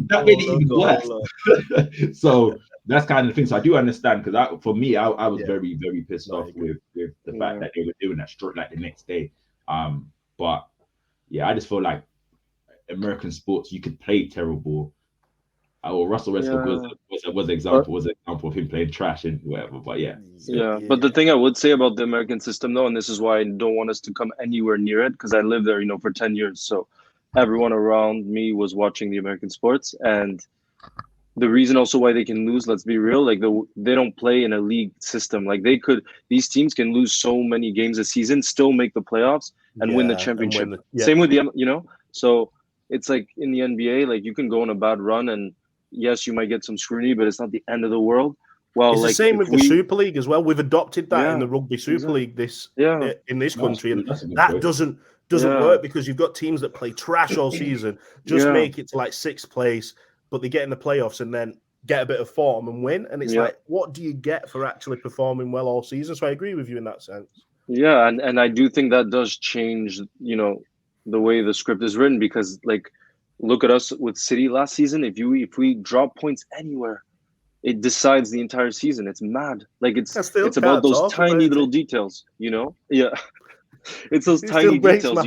Speaker 4: that made it even worse. So that's kind of the thing. So I do understand, because for me, I was very, very pissed off with the fact that they were doing that straight like the next day. But yeah, I just feel like American sports, you could play terrible. Russell Westbrook was an example of him playing trash and whatever. But
Speaker 2: but the thing I would say about the American system though, and this is why I don't want us to come anywhere near it, because I lived there, for 10 years. So everyone around me was watching the American sports, and the reason also why they can lose, let's be real, like they don't play in a league system. Like these teams can lose so many games a season, still make the playoffs and win the championship. Same with the, so it's like in the NBA, like you can go on a bad run and yes, you might get some scrutiny, but it's not the end of the world. Well,
Speaker 1: it's
Speaker 2: like
Speaker 1: the same with the Super League as well. We've adopted that in the Rugby Super League in this country, and that doesn't work because you've got teams that play trash all season, just make it to like 6th place, but they get in the playoffs and then get a bit of form and win. And it's like, what do you get for actually performing well all season? So I agree with you in that sense.
Speaker 2: Yeah, and I do think that does change, the way the script is written, because like, look at us with City last season. If we drop points anywhere, it decides the entire season. It's mad. Like it's about those tiny little details, Yeah, it's those tiny details,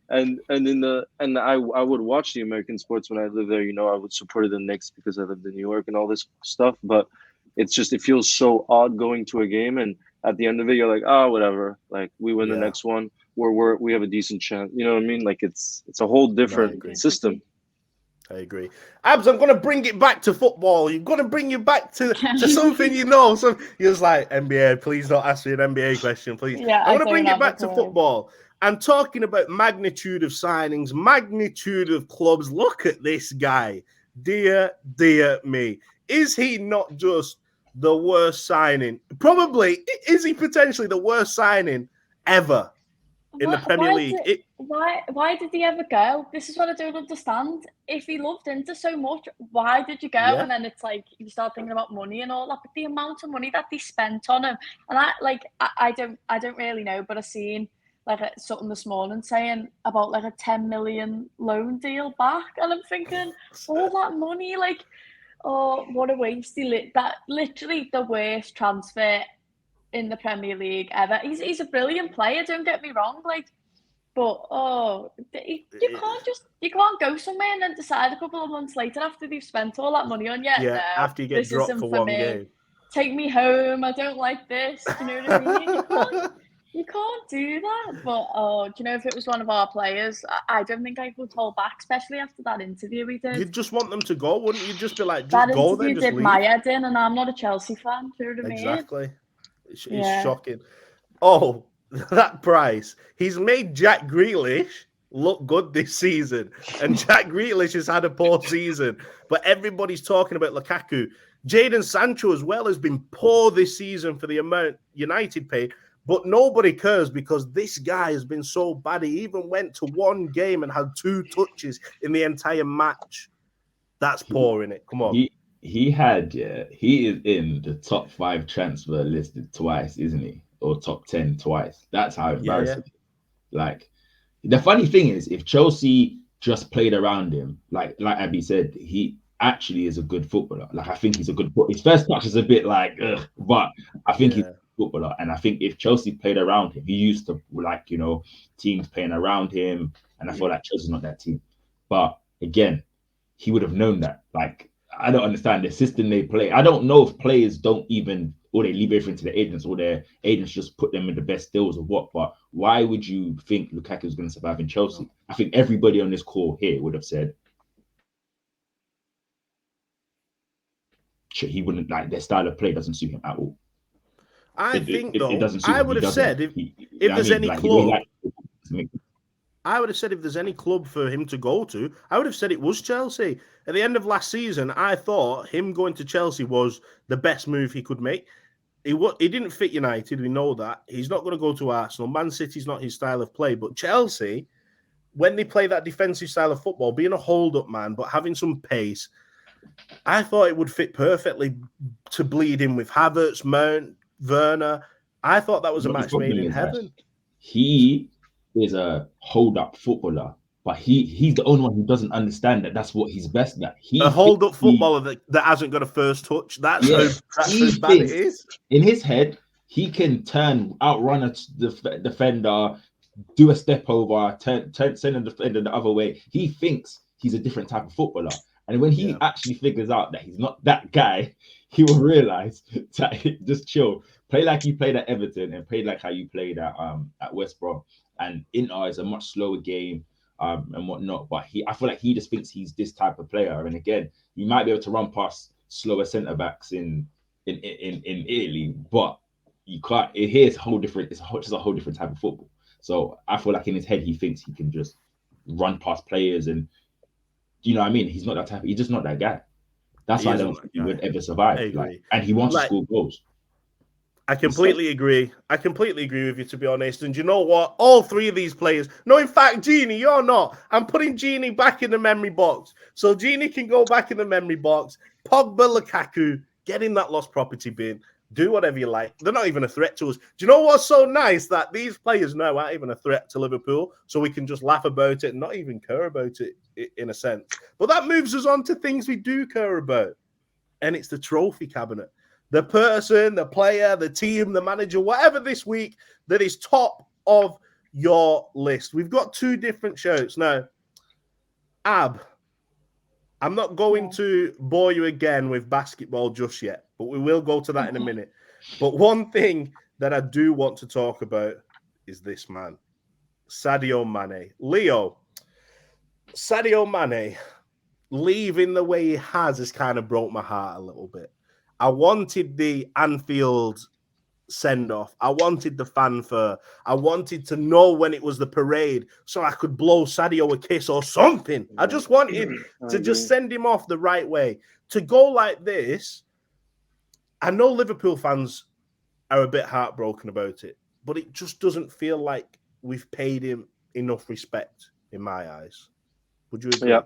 Speaker 2: And I would watch the American sports when I lived there. I would support the Knicks because I lived in New York and all this stuff. But it's just, it feels so odd going to a game, and at the end of it, you're like, whatever. Like we win the next one. We have a decent chance. You know what I mean? Like it's a whole different system.
Speaker 1: I agree. Abs, I'm going to bring it back to football. You've got to bring you back to something you know. So you're just like, NBA, please don't ask me an NBA question, please.
Speaker 3: Yeah,
Speaker 1: I'm going to bring it back to
Speaker 3: clue.
Speaker 1: football. And talking about magnitude of signings, magnitude of clubs. Look at this guy. Dear me. Is he not just the worst signing? Probably. Is he potentially the worst signing ever in the Premier League?
Speaker 3: Why did he ever go? This is what I don't understand. If he loved Inter so much, why did you go?
Speaker 1: Yeah.
Speaker 3: And then it's like you start thinking about money and all that. But the amount of money that they spent on him, and I don't really know, but I seen like something this morning saying about like a 10 million loan deal back, and I'm thinking all that money, like, oh, what a waste! That literally the worst transfer in the Premier League ever. He's a brilliant player, don't get me wrong, like, but you can't go somewhere and then decide a couple of months later after they've spent all that money on you.
Speaker 1: Yeah,
Speaker 3: no,
Speaker 1: after you get dropped for one game.
Speaker 3: Take me home. I don't like this. You know what I mean? You can't do that. But do you know, if it was one of our players, I don't think I could hold back, especially after that interview we did.
Speaker 1: You'd just want them to go, wouldn't you? Just be like, just
Speaker 3: that
Speaker 1: go then,
Speaker 3: interview
Speaker 1: just
Speaker 3: did
Speaker 1: leave.
Speaker 3: my head in, and I'm not a Chelsea fan. Do you know what I mean?
Speaker 1: Exactly. It's shocking. Oh, that price. He's made Jack Grealish look good this season. And Jack Grealish has had a poor season. But everybody's talking about Lukaku. Jadon Sancho as well has been poor this season for the amount United paid. But nobody cares because this guy has been so bad. He even went to one game and had 2 touches in the entire match. That's poor, innit? Come on.
Speaker 4: He is in the top 5 transfer listed twice, isn't he? Or top 10 twice. That's how embarrassing. Yeah. Like, the funny thing is, if Chelsea just played around him, like Abby said, he actually is a good footballer. Like, I think he's a good footballer. His first touch is a bit like, but I think he's a good footballer. And I think if Chelsea played around him, he used to, like, you know, teams playing around him. And I feel like Chelsea's not that team. But again, he would have known that. Like, I don't understand the system they play. I don't know if players don't even, or they leave everything to the agents, or their agents just put them in the best deals or what. But why would you think Lukaku is going to survive in Chelsea? I think everybody on this call here would have said he wouldn't, like, their style of play doesn't suit him at all.
Speaker 1: It doesn't suit him. I would have said if there's any club. I would have said if there's any club for him to go to, I would have said it was Chelsea. At the end of last season, I thought him going to Chelsea was the best move he could make. He didn't fit United, we know that. He's not going to go to Arsenal. Man City's not his style of play. But Chelsea, when they play that defensive style of football, being a hold-up man, but having some pace, I thought it would fit perfectly to bleed in with Havertz, Mount, Werner. I thought that was a match made in heaven.
Speaker 4: He is a hold-up footballer, but he's the only one who doesn't understand that that's what he's best at.
Speaker 1: A hold-up footballer that hasn't got a first touch. That's how bad it is.
Speaker 4: In his head, he can outrun a defender, do a step over, send a defender the other way. He thinks he's a different type of footballer. And when he actually figures out that he's not that guy, he will realize that just chill. Play like you played at Everton and play like how you played at West Brom. And Inter is a much slower game and whatnot. But I feel like he just thinks he's this type of player. And again, you might be able to run past slower centre-backs in Italy, but you can't. Here it's a whole different. It's just a whole different type of football. So I feel like in his head he thinks he can just run past players, and you know what I mean. He's not that type. He's just not that guy. That's why I don't think he would ever survive. Like, and he wants to score goals.
Speaker 1: I completely agree. I completely agree with you, to be honest. And you know what? All 3 of these players. No, in fact, Gini, you're not. I'm putting Gini back in the memory box. So Gini can go back in the memory box. Pogba, Lukaku, get in that lost property bin. Do whatever you like. They're not even a threat to us. Do you know what's so nice? That these players now aren't even a threat to Liverpool. So we can just laugh about it and not even care about it in a sense. But that moves us on to things we do care about. And it's the trophy cabinet. The person, the player, the team, the manager, whatever this week that is top of your list. We've got 2 different shouts. Now, Ab, I'm not going to bore you again with basketball just yet, but we will go to that in a minute. But one thing that I do want to talk about is this man, Sadio Mane. Leo, Sadio Mane leaving the way he has kind of broke my heart a little bit. I wanted the Anfield send off. I wanted the fanfare. I wanted to know when it was the parade so I could blow Sadio a kiss or something. I just wanted to just send him off the right way. To go like this, I know Liverpool fans are a bit heartbroken about it, but it just doesn't feel like we've paid him enough respect in my eyes. Would you agree?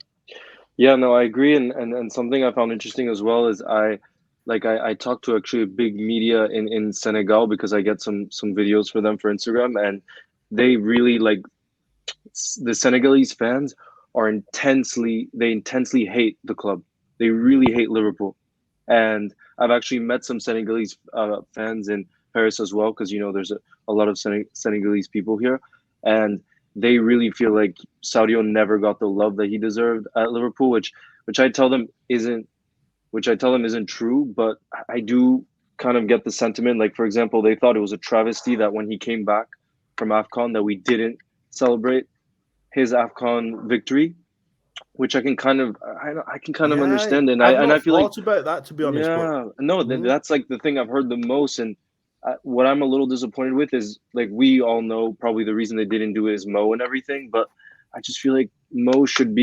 Speaker 2: Yeah, no, I agree. And something I found interesting as well is I talked to actually a big media in Senegal because I get some videos for them for Instagram, and they really like the Senegalese fans they intensely hate the club. They really hate Liverpool. And I've actually met some Senegalese fans in Paris as well, because there's a lot of Senegalese people here, and they really feel like Sadio never got the love that he deserved at Liverpool, which I tell them isn't true, but I do kind of get the sentiment. Like, for example, they thought it was a travesty that when he came back from AFCON that we didn't celebrate his AFCON victory, which I can kind of understand, and I feel like
Speaker 1: about that, to be honest.
Speaker 2: That's like the thing I've heard the most, and what I'm a little disappointed with is, like, we all know probably the reason they didn't do it is Mo and everything, but I just feel like Mo should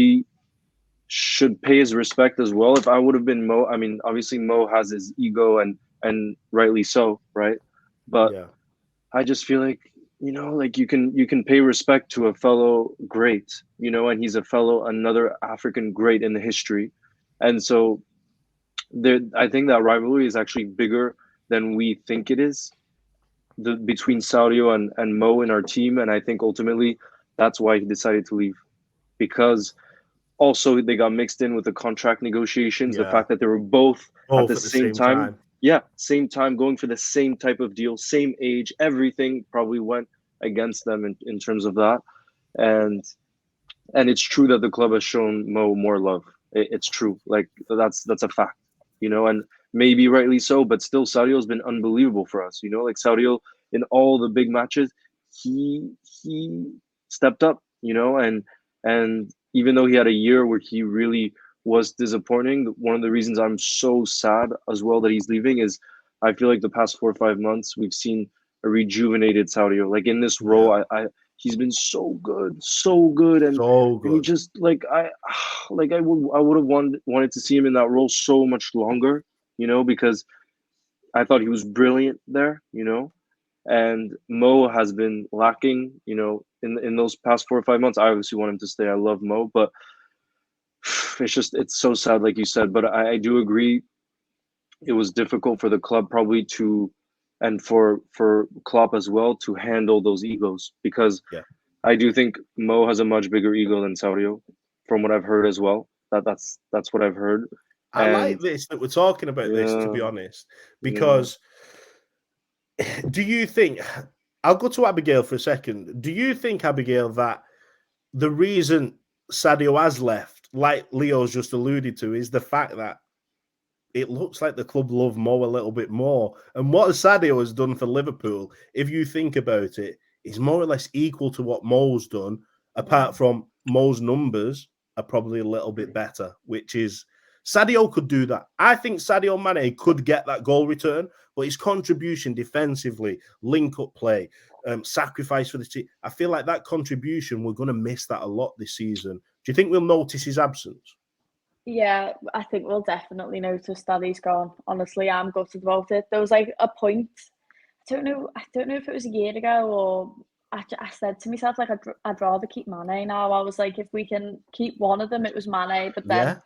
Speaker 2: pay his respect as well. If I would have been Mo, I mean, obviously Mo has his ego and rightly so, right? But I just feel like, like you can pay respect to a fellow great, and he's another African great in the history. And so I think that rivalry is actually bigger than we think it is, between Sadio and Mo in our team. And I think ultimately that's why he decided to leave, because also they got mixed in with the contract negotiations, the fact that they were both at the same time. Yeah, same time, going for the same type of deal, same age, everything probably went against them in terms of that. And it's true that the club has shown Mo more love. It's true. Like, that's a fact, and maybe rightly so, but still Sadio's been unbelievable for us, like Sadio in all the big matches, he stepped up, and even though he had a year where he really was disappointing, one of the reasons I'm so sad as well that he's leaving is I feel like the past 4 or 5 months we've seen a rejuvenated Sadio. Like, in this role, he's been so good, and he just I would have wanted to see him in that role so much longer, because I thought he was brilliant there, and Mo has been lacking, in those past 4 or 5 months. I obviously want him to stay. I love Mo, but it's so sad, like you said. But I do agree, it was difficult for the club probably and for Klopp as well to handle those egos, because I do think Mo has a much bigger ego than Sadio, from what I've heard as well. That's what I've heard.
Speaker 1: I like this that we're talking about this, to be honest, because do you think, I'll go to Abigail for a second. Do you think, Abigail, that the reason Sadio has left, like Leo's just alluded to, is the fact that it looks like the club love Mo a little bit more? And what Sadio has done for Liverpool, if you think about it, is more or less equal to what Mo's done, apart from Mo's numbers are probably a little bit better, which is Sadio could do that. I think Sadio Mane could get that goal return, but his contribution defensively, link-up play, sacrifice for the team, I feel like that contribution, we're going to miss that a lot this season. Do you think we'll notice his absence?
Speaker 3: Yeah, I think we'll definitely notice that he's gone. Honestly, I'm gutted about it. There was like a point, I don't know if it was a year ago, or I said to myself, like, I'd rather keep Mane now. I was like, if we can keep one of them, it was Mane, but then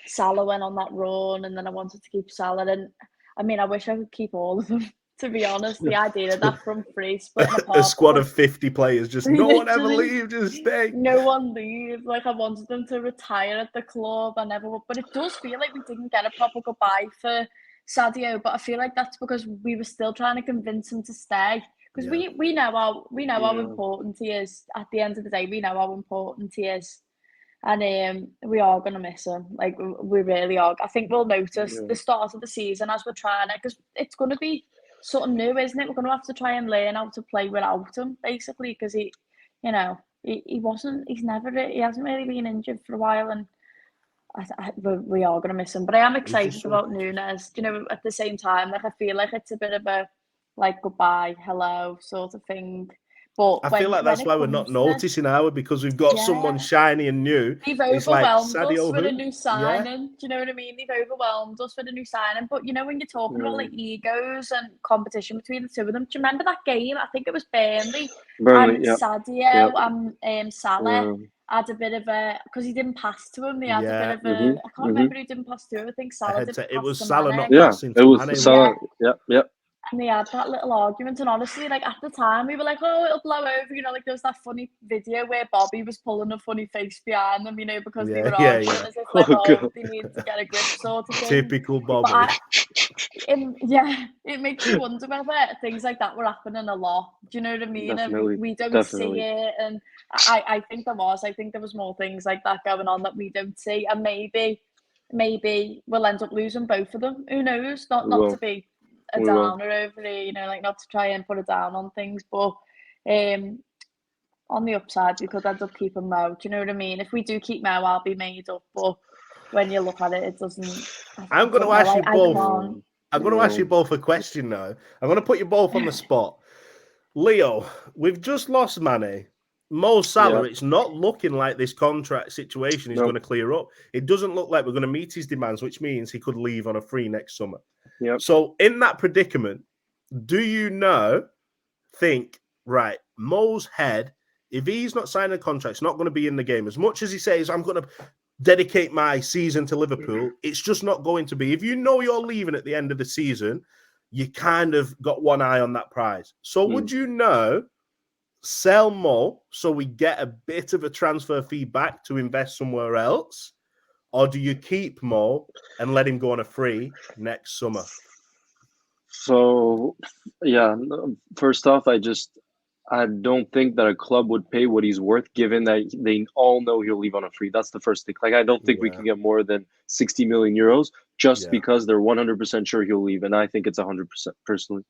Speaker 3: Salah went on that run, and then I wanted to keep Salah. And I mean, I wish I could keep all of them, to be honest. The idea of that front three splitting apart.
Speaker 1: A squad of 50 players, just no one ever leave, just stay.
Speaker 3: No one leaves. Like, I wanted them to retire at the club. I never would. But it does feel like we didn't get a proper goodbye for Sadio. But I feel like that's because we were still trying to convince him to stay. Because we know how important he is. At the end of the day, we know how important he is. And we are going to miss him. Like, we really are. I think we'll notice the start of the season as we're trying it, because it's going to be something new, isn't it? We're going to have to try and learn how to play without him, basically, because he hasn't really been injured for a while, and we are going to miss him. But I am excited
Speaker 1: just so
Speaker 3: about
Speaker 1: good.
Speaker 3: Nunez. You know, at the same time, like I feel like it's a bit of a like goodbye, hello sort of thing. But
Speaker 1: I feel like that's why we're not noticing our because we've got someone shiny and new.
Speaker 3: They've
Speaker 1: It's like
Speaker 3: overwhelmed
Speaker 1: Sadio
Speaker 3: us with a new
Speaker 1: Yeah.
Speaker 3: signing. Do you know what I mean? They've overwhelmed us with a new signing. But you know, when you're talking about like egos and competition between the two of them, do you remember that game? I think it was Burnley and
Speaker 2: yeah.
Speaker 3: Sadio and Salah
Speaker 2: Yeah.
Speaker 3: had a bit of a because he didn't pass to him. They had a
Speaker 1: Yeah.
Speaker 3: bit of a. I can't remember who didn't pass to him. I think Salah didn't pass
Speaker 1: It was
Speaker 3: to
Speaker 1: Salah
Speaker 3: Mane.
Speaker 1: not
Speaker 2: Yeah,
Speaker 1: passing
Speaker 2: it
Speaker 1: to
Speaker 2: was
Speaker 1: Mane.
Speaker 2: Salah. Yeah.
Speaker 3: And they had that little argument, and honestly, like at the time, we were like, "Oh, it'll blow over," you know. Like there was that funny video where Bobby was pulling a funny face behind them, you know, because they were arguing as if like,
Speaker 2: God.
Speaker 3: they need to get a grip, sort of thing.
Speaker 1: Typical
Speaker 3: But
Speaker 1: Bobby.
Speaker 3: it makes you wonder whether things like that were happening a lot. Do you know what I mean?
Speaker 2: Definitely,
Speaker 3: And we don't
Speaker 2: definitely.
Speaker 3: see it, and I think there was. I think there was more things like that going on that we don't see, and maybe we'll end up losing both of them. Who knows? Not to be a downer over it, you know, like not to try and put it down on things, but on the upside, we could end up keeping Mo. Do you know what I mean? If we do keep Mo, I'll be made up. But when you look at it, it doesn't.
Speaker 1: I'm going to ask you both.
Speaker 3: Can't.
Speaker 1: I'm going to ask you both a question now. I'm going to put you both on the spot. Leo, we've just lost Mane. Mo Salah, it's not looking like this contract situation is going to clear up. It doesn't look like we're going to meet his demands, which means he could leave on a free next summer.
Speaker 2: Yep.
Speaker 1: So in that predicament, do you now think, right, Mo's head, if he's not signing a contract, it's not going to be in the game. As much as he says, I'm going to dedicate my season to Liverpool, it's just not going to be. If you know you're leaving at the end of the season, you kind of got one eye on that prize. So would you now sell Mo so we get a bit of a transfer fee back to invest somewhere else? Or do you keep Mo and let him go on a free next summer?
Speaker 2: So, yeah, first off, I don't think that a club would pay what he's worth, given that they all know he'll leave on a free. That's the first thing. Like, I don't think we can get more than 60 million euros just because they're 100% sure he'll leave. And I think it's 100% personally.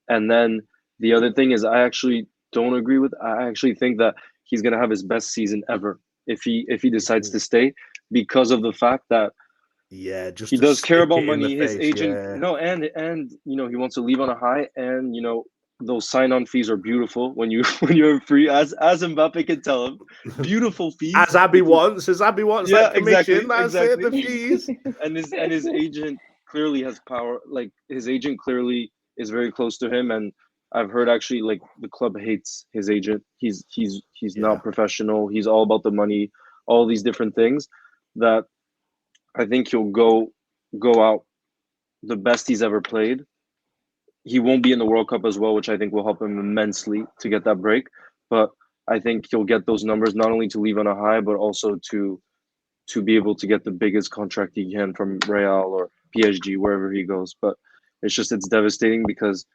Speaker 2: And then the other thing is I actually don't agree with. I actually think that he's going to have his best season ever if he decides to stay, because of the fact that
Speaker 1: just
Speaker 2: he does care about money. His agent, and you know, he wants to leave on a high, and you know, those sign-on fees are beautiful when you're free, as Mbappe can tell him, beautiful fees.
Speaker 1: As Abby wants that commission.
Speaker 2: Exactly.
Speaker 1: It, the fees.
Speaker 2: and his agent clearly has power. Like his agent clearly is very close to him, and I've heard actually like the club hates his agent. He's not professional. He's all about the money, all these different things that I think he'll go out the best he's ever played. He won't be in the World Cup as well, which I think will help him immensely to get that break. But I think he'll get those numbers not only to leave on a high, but also to be able to get the biggest contract he can from Real or PSG, wherever he goes. But it's devastating because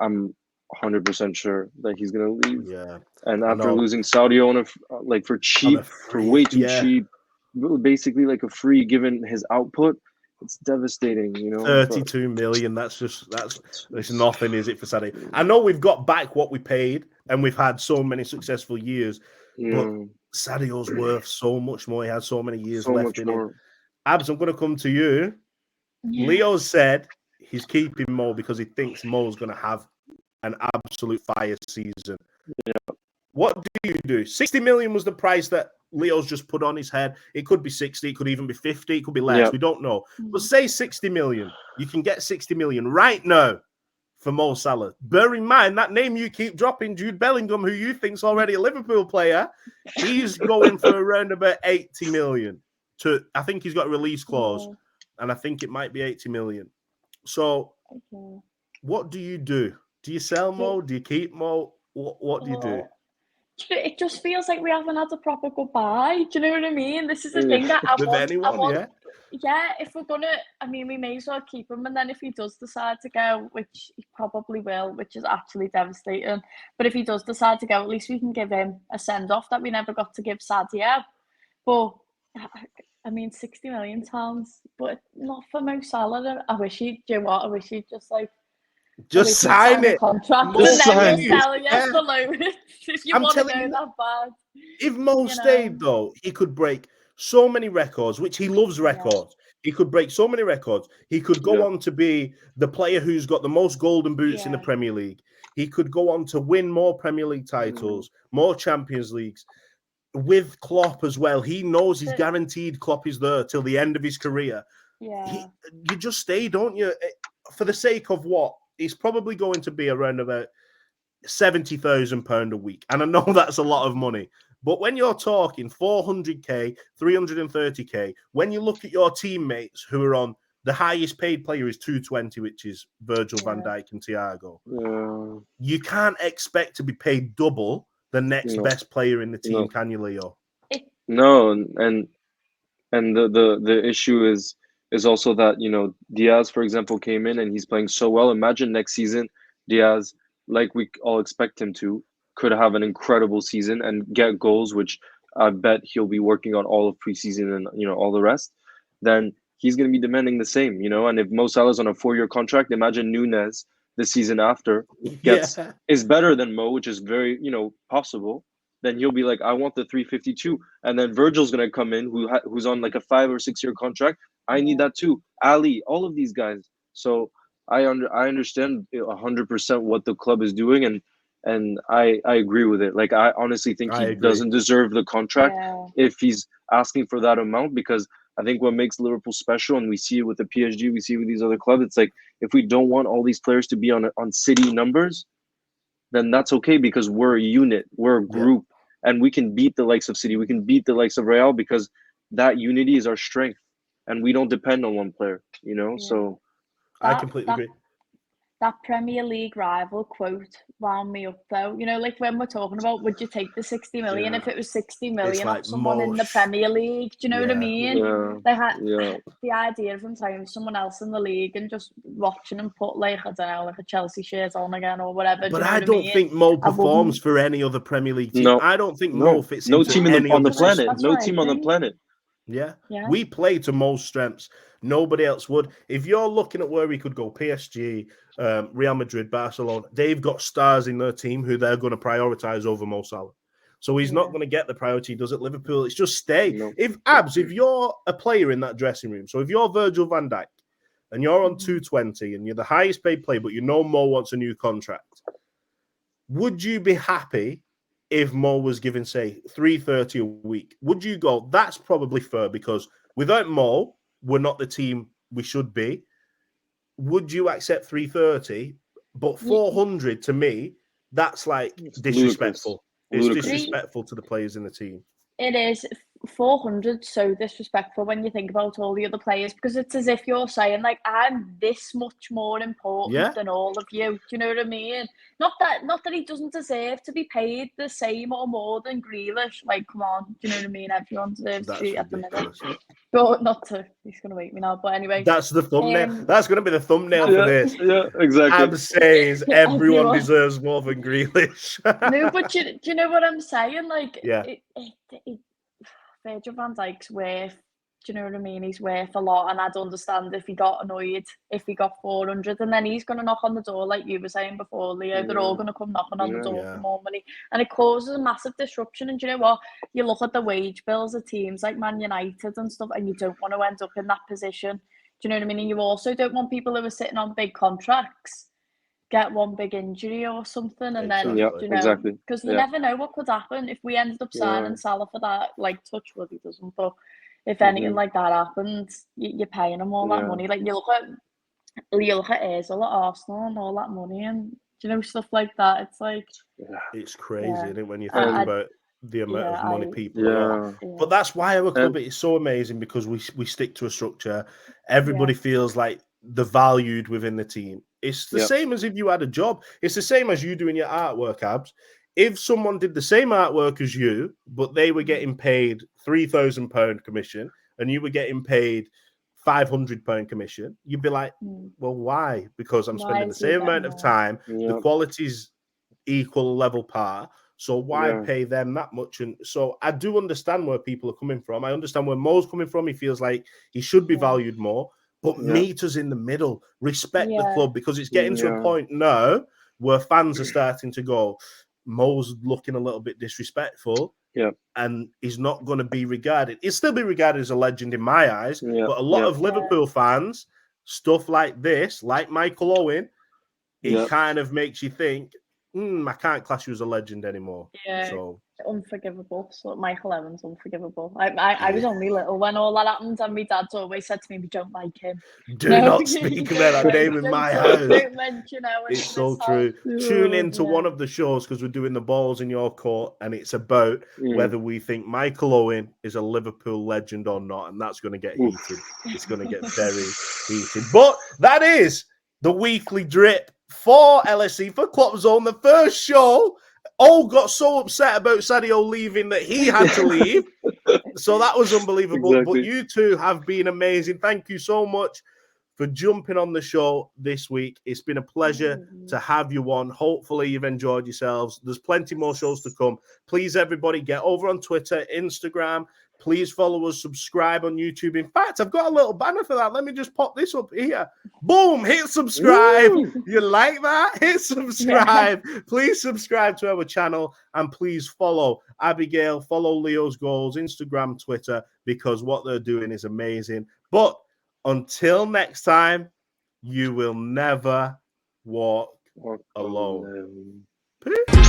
Speaker 2: I'm 100% sure that he's gonna leave.
Speaker 1: Yeah.
Speaker 2: And after losing Sadio for cheap, for way too cheap, basically like a free, given his output, it's devastating, you know.
Speaker 1: 32 million. That's nothing, is it, for Sadio? I know we've got back what we paid, and we've had so many successful years, but Sadio's worth so much more. He has so many years left in him. Abs, I'm going to come to you. Yeah. Leo said he's keeping Mo because he thinks Mo's going to have an absolute fire season.
Speaker 2: Yeah.
Speaker 1: What do you do? 60 million was the price that Leo's just put on his head. It could be 60, it could even be 50, it could be less. Yeah. We don't know. But say 60 million. You can get 60 million right now for Mo Salah. Bear in mind that name you keep dropping, Jude Bellingham, who you think's already a Liverpool player, he's going for around about 80 million. I think he's got a release clause, and I think it might be 80 million. So what do you do? Do you sell Mo? Do you keep Mo? What do you do?
Speaker 3: It just feels like we haven't had a proper goodbye. Do you know what I mean? This is the thing that I want. Yeah, if we're gonna, I mean, we may as well keep him, and then if he does decide to go, which he probably will, which is actually devastating, but if he does decide to go, at least we can give him a send-off that we never got to give Sadio. But I mean, 60 million pounds, but not for Mo Salah. I wish he'd just like.
Speaker 1: Just sign it.
Speaker 3: Contract, just and then we'll sell you below it if you want to go that bad.
Speaker 1: If Mo stayed, though, he could break so many records, which he loves records. He could break so many records. He could go on to be the player who's got the most golden boots in the Premier League. He could go on to win more Premier League titles, more Champions Leagues. With Klopp as well, he knows he's guaranteed Klopp is there till the end of his career.
Speaker 3: Yeah.
Speaker 1: You just stay, don't you? For the sake of what? He's probably going to be around about £70,000 a week. And I know that's a lot of money. But when you're talking 400k, 330k, when you look at your teammates who are on the highest paid player is 220, which is Virgil van Dijk and Thiago. You can't expect to be paid double the next best player in the team, can you, Leo?
Speaker 2: No, and the issue is also that, you know, Diaz, for example, came in and he's playing so well. Imagine next season, Diaz, like we all expect him to, could have an incredible season and get goals, which I bet he'll be working on all of preseason and, you know, all the rest. Then he's going to be demanding the same, you know. And if Mo Salah's on a 4-year contract, imagine Nunez the season after is better than Mo, which is very, you know, possible. Then he'll be like, I want the 352, and then Virgil's gonna come in who's on like a 5 or 6 year contract. I need that too. Ali, all of these guys. So I understand 100% what the club is doing, and I agree with it. Like, I honestly think he doesn't deserve the contract if he's asking for that amount, because I think what makes Liverpool special, and we see it with the PSG, we see it with these other clubs, it's like, if we don't want all these players to be on City numbers, then that's okay, because we're a unit, we're a group, and we can beat the likes of City, we can beat the likes of Real, because that unity is our strength, and we don't depend on one player, you know. So
Speaker 1: I completely agree.
Speaker 3: That Premier League rival quote wound me up, though. You know, like when we're talking about, would you take the 60 million if it was 60 million
Speaker 1: like
Speaker 3: of someone in the Premier League? Do you know what I mean? They had the idea of them playing someone else in the league and just watching them put, like, I don't know, like a Chelsea shirt on again or whatever.
Speaker 1: But I don't think Mo performs for any other Premier League team. I don't think Mo fits into
Speaker 2: team
Speaker 1: any
Speaker 2: on the
Speaker 1: other
Speaker 2: planet. No team on the planet.
Speaker 1: Yeah. We play to Mo's strengths. Nobody else would. If you're looking at where he could go, PSG, Real Madrid, Barcelona, they've got stars in their team who they're going to prioritize over Mo Salah. So he's not going to get the priority he does at Liverpool. It's just stay. If you're a player in that dressing room, so if you're Virgil van Dijk and you're on 220 and you're the highest paid player, but you know Mo wants a new contract, would you be happy if Mo was given, say, 330 a week? Would you go, that's probably fair, because without Mo, we're not the team we should be? Would you accept 330? But 400, to me, that's like disrespectful. It's disrespectful to the players in the team.
Speaker 3: It is. 400 so disrespectful when you think about all the other players, because it's as if you're saying, like, I'm this much more important than all of you. Do you know what I mean? Not that he doesn't deserve to be paid the same or more than Grealish. Like, come on, do you know what I mean? Everyone deserves to be at the minute. But not to. He's gonna wake me now. But anyway,
Speaker 1: that's the thumbnail. That's gonna be the thumbnail for this.
Speaker 2: Yeah, exactly.
Speaker 1: I'm saying everyone deserves more than Grealish.
Speaker 3: No, but do you know what I'm saying? Like, Virgil van Dijk's worth, do you know what I mean? He's worth a lot, and I'd understand if he got annoyed if he got 400, and then he's going to knock on the door, like you were saying before, Leo. They're all going to come knocking on the door for more money, and it causes a massive disruption. And do you know what? You look at the wage bills of teams like Man United and stuff, and you don't want to end up in that position. Do you know what I mean? And you also don't want people who are sitting on big contracts get one big injury or something, and then because you never know what could happen if we ended up signing Salah for that. Like, touch wood, he doesn't, but if anything like that happens, you're paying him all that money. Like, you look at Ozil at Arsenal and all that money, and you know, stuff like that. It's like,
Speaker 1: it's crazy, isn't it, when you think about the amount of money people But that's why our club is so amazing, because we stick to a structure. Everybody feels like they're valued within the team. It's the same as if you had a job. It's the same as you doing your artwork, Abs. If someone did the same artwork as you, but they were getting paid £3,000 commission and you were getting paid £500 commission, you'd be like, well, why? Because I'm spending the same amount of time. The quality's equal level par. So why pay them that much? And so I do understand where people are coming from. I understand where Mo's coming from. He feels like he should be valued more. But meet us in the middle. Respect the club, because it's getting to a point now where fans are starting to go, Mo's looking a little bit disrespectful.
Speaker 2: Yeah.
Speaker 1: And he's not going to be regarded. He'll still be regarded as a legend in my eyes.
Speaker 2: Yeah.
Speaker 1: But a lot of Liverpool fans, stuff like this, like Michael Owen, it kind of makes you think, I can't class you as a legend anymore.
Speaker 3: Yeah.
Speaker 1: So
Speaker 3: Unforgivable. So Michael Owen's unforgivable. I was only little when all that happened, and my dad's always said to me, "We don't like him.
Speaker 1: Do not speak about that name in my house."
Speaker 3: Don't mention Owen.
Speaker 1: It's so true. Tune in to one of the shows because we're doing the balls in your court, and it's about whether we think Michael Owen is a Liverpool legend or not, and that's going to get heated. It's going to get very heated. But that is the weekly drip for LSE for Klopp Zone, the first show. All got so upset about Sadio leaving that he had to leave. So that was unbelievable.
Speaker 2: Exactly.
Speaker 1: But you two have been amazing. Thank you so much for jumping on the show this week. It's been a pleasure to have you on. Hopefully you've enjoyed yourselves. There's plenty more shows to come. Please, everybody, get over on Twitter, Instagram. Please follow us, subscribe on YouTube. In fact, I've got a little banner for that. Let me just pop this up here. Boom, hit subscribe. Ooh. You like that? Hit subscribe. Yeah. Please subscribe to our channel and please follow Abigail, follow Leo's Goals, Instagram, Twitter, because what they're doing is amazing. But until next time, you will never walk alone. Peace.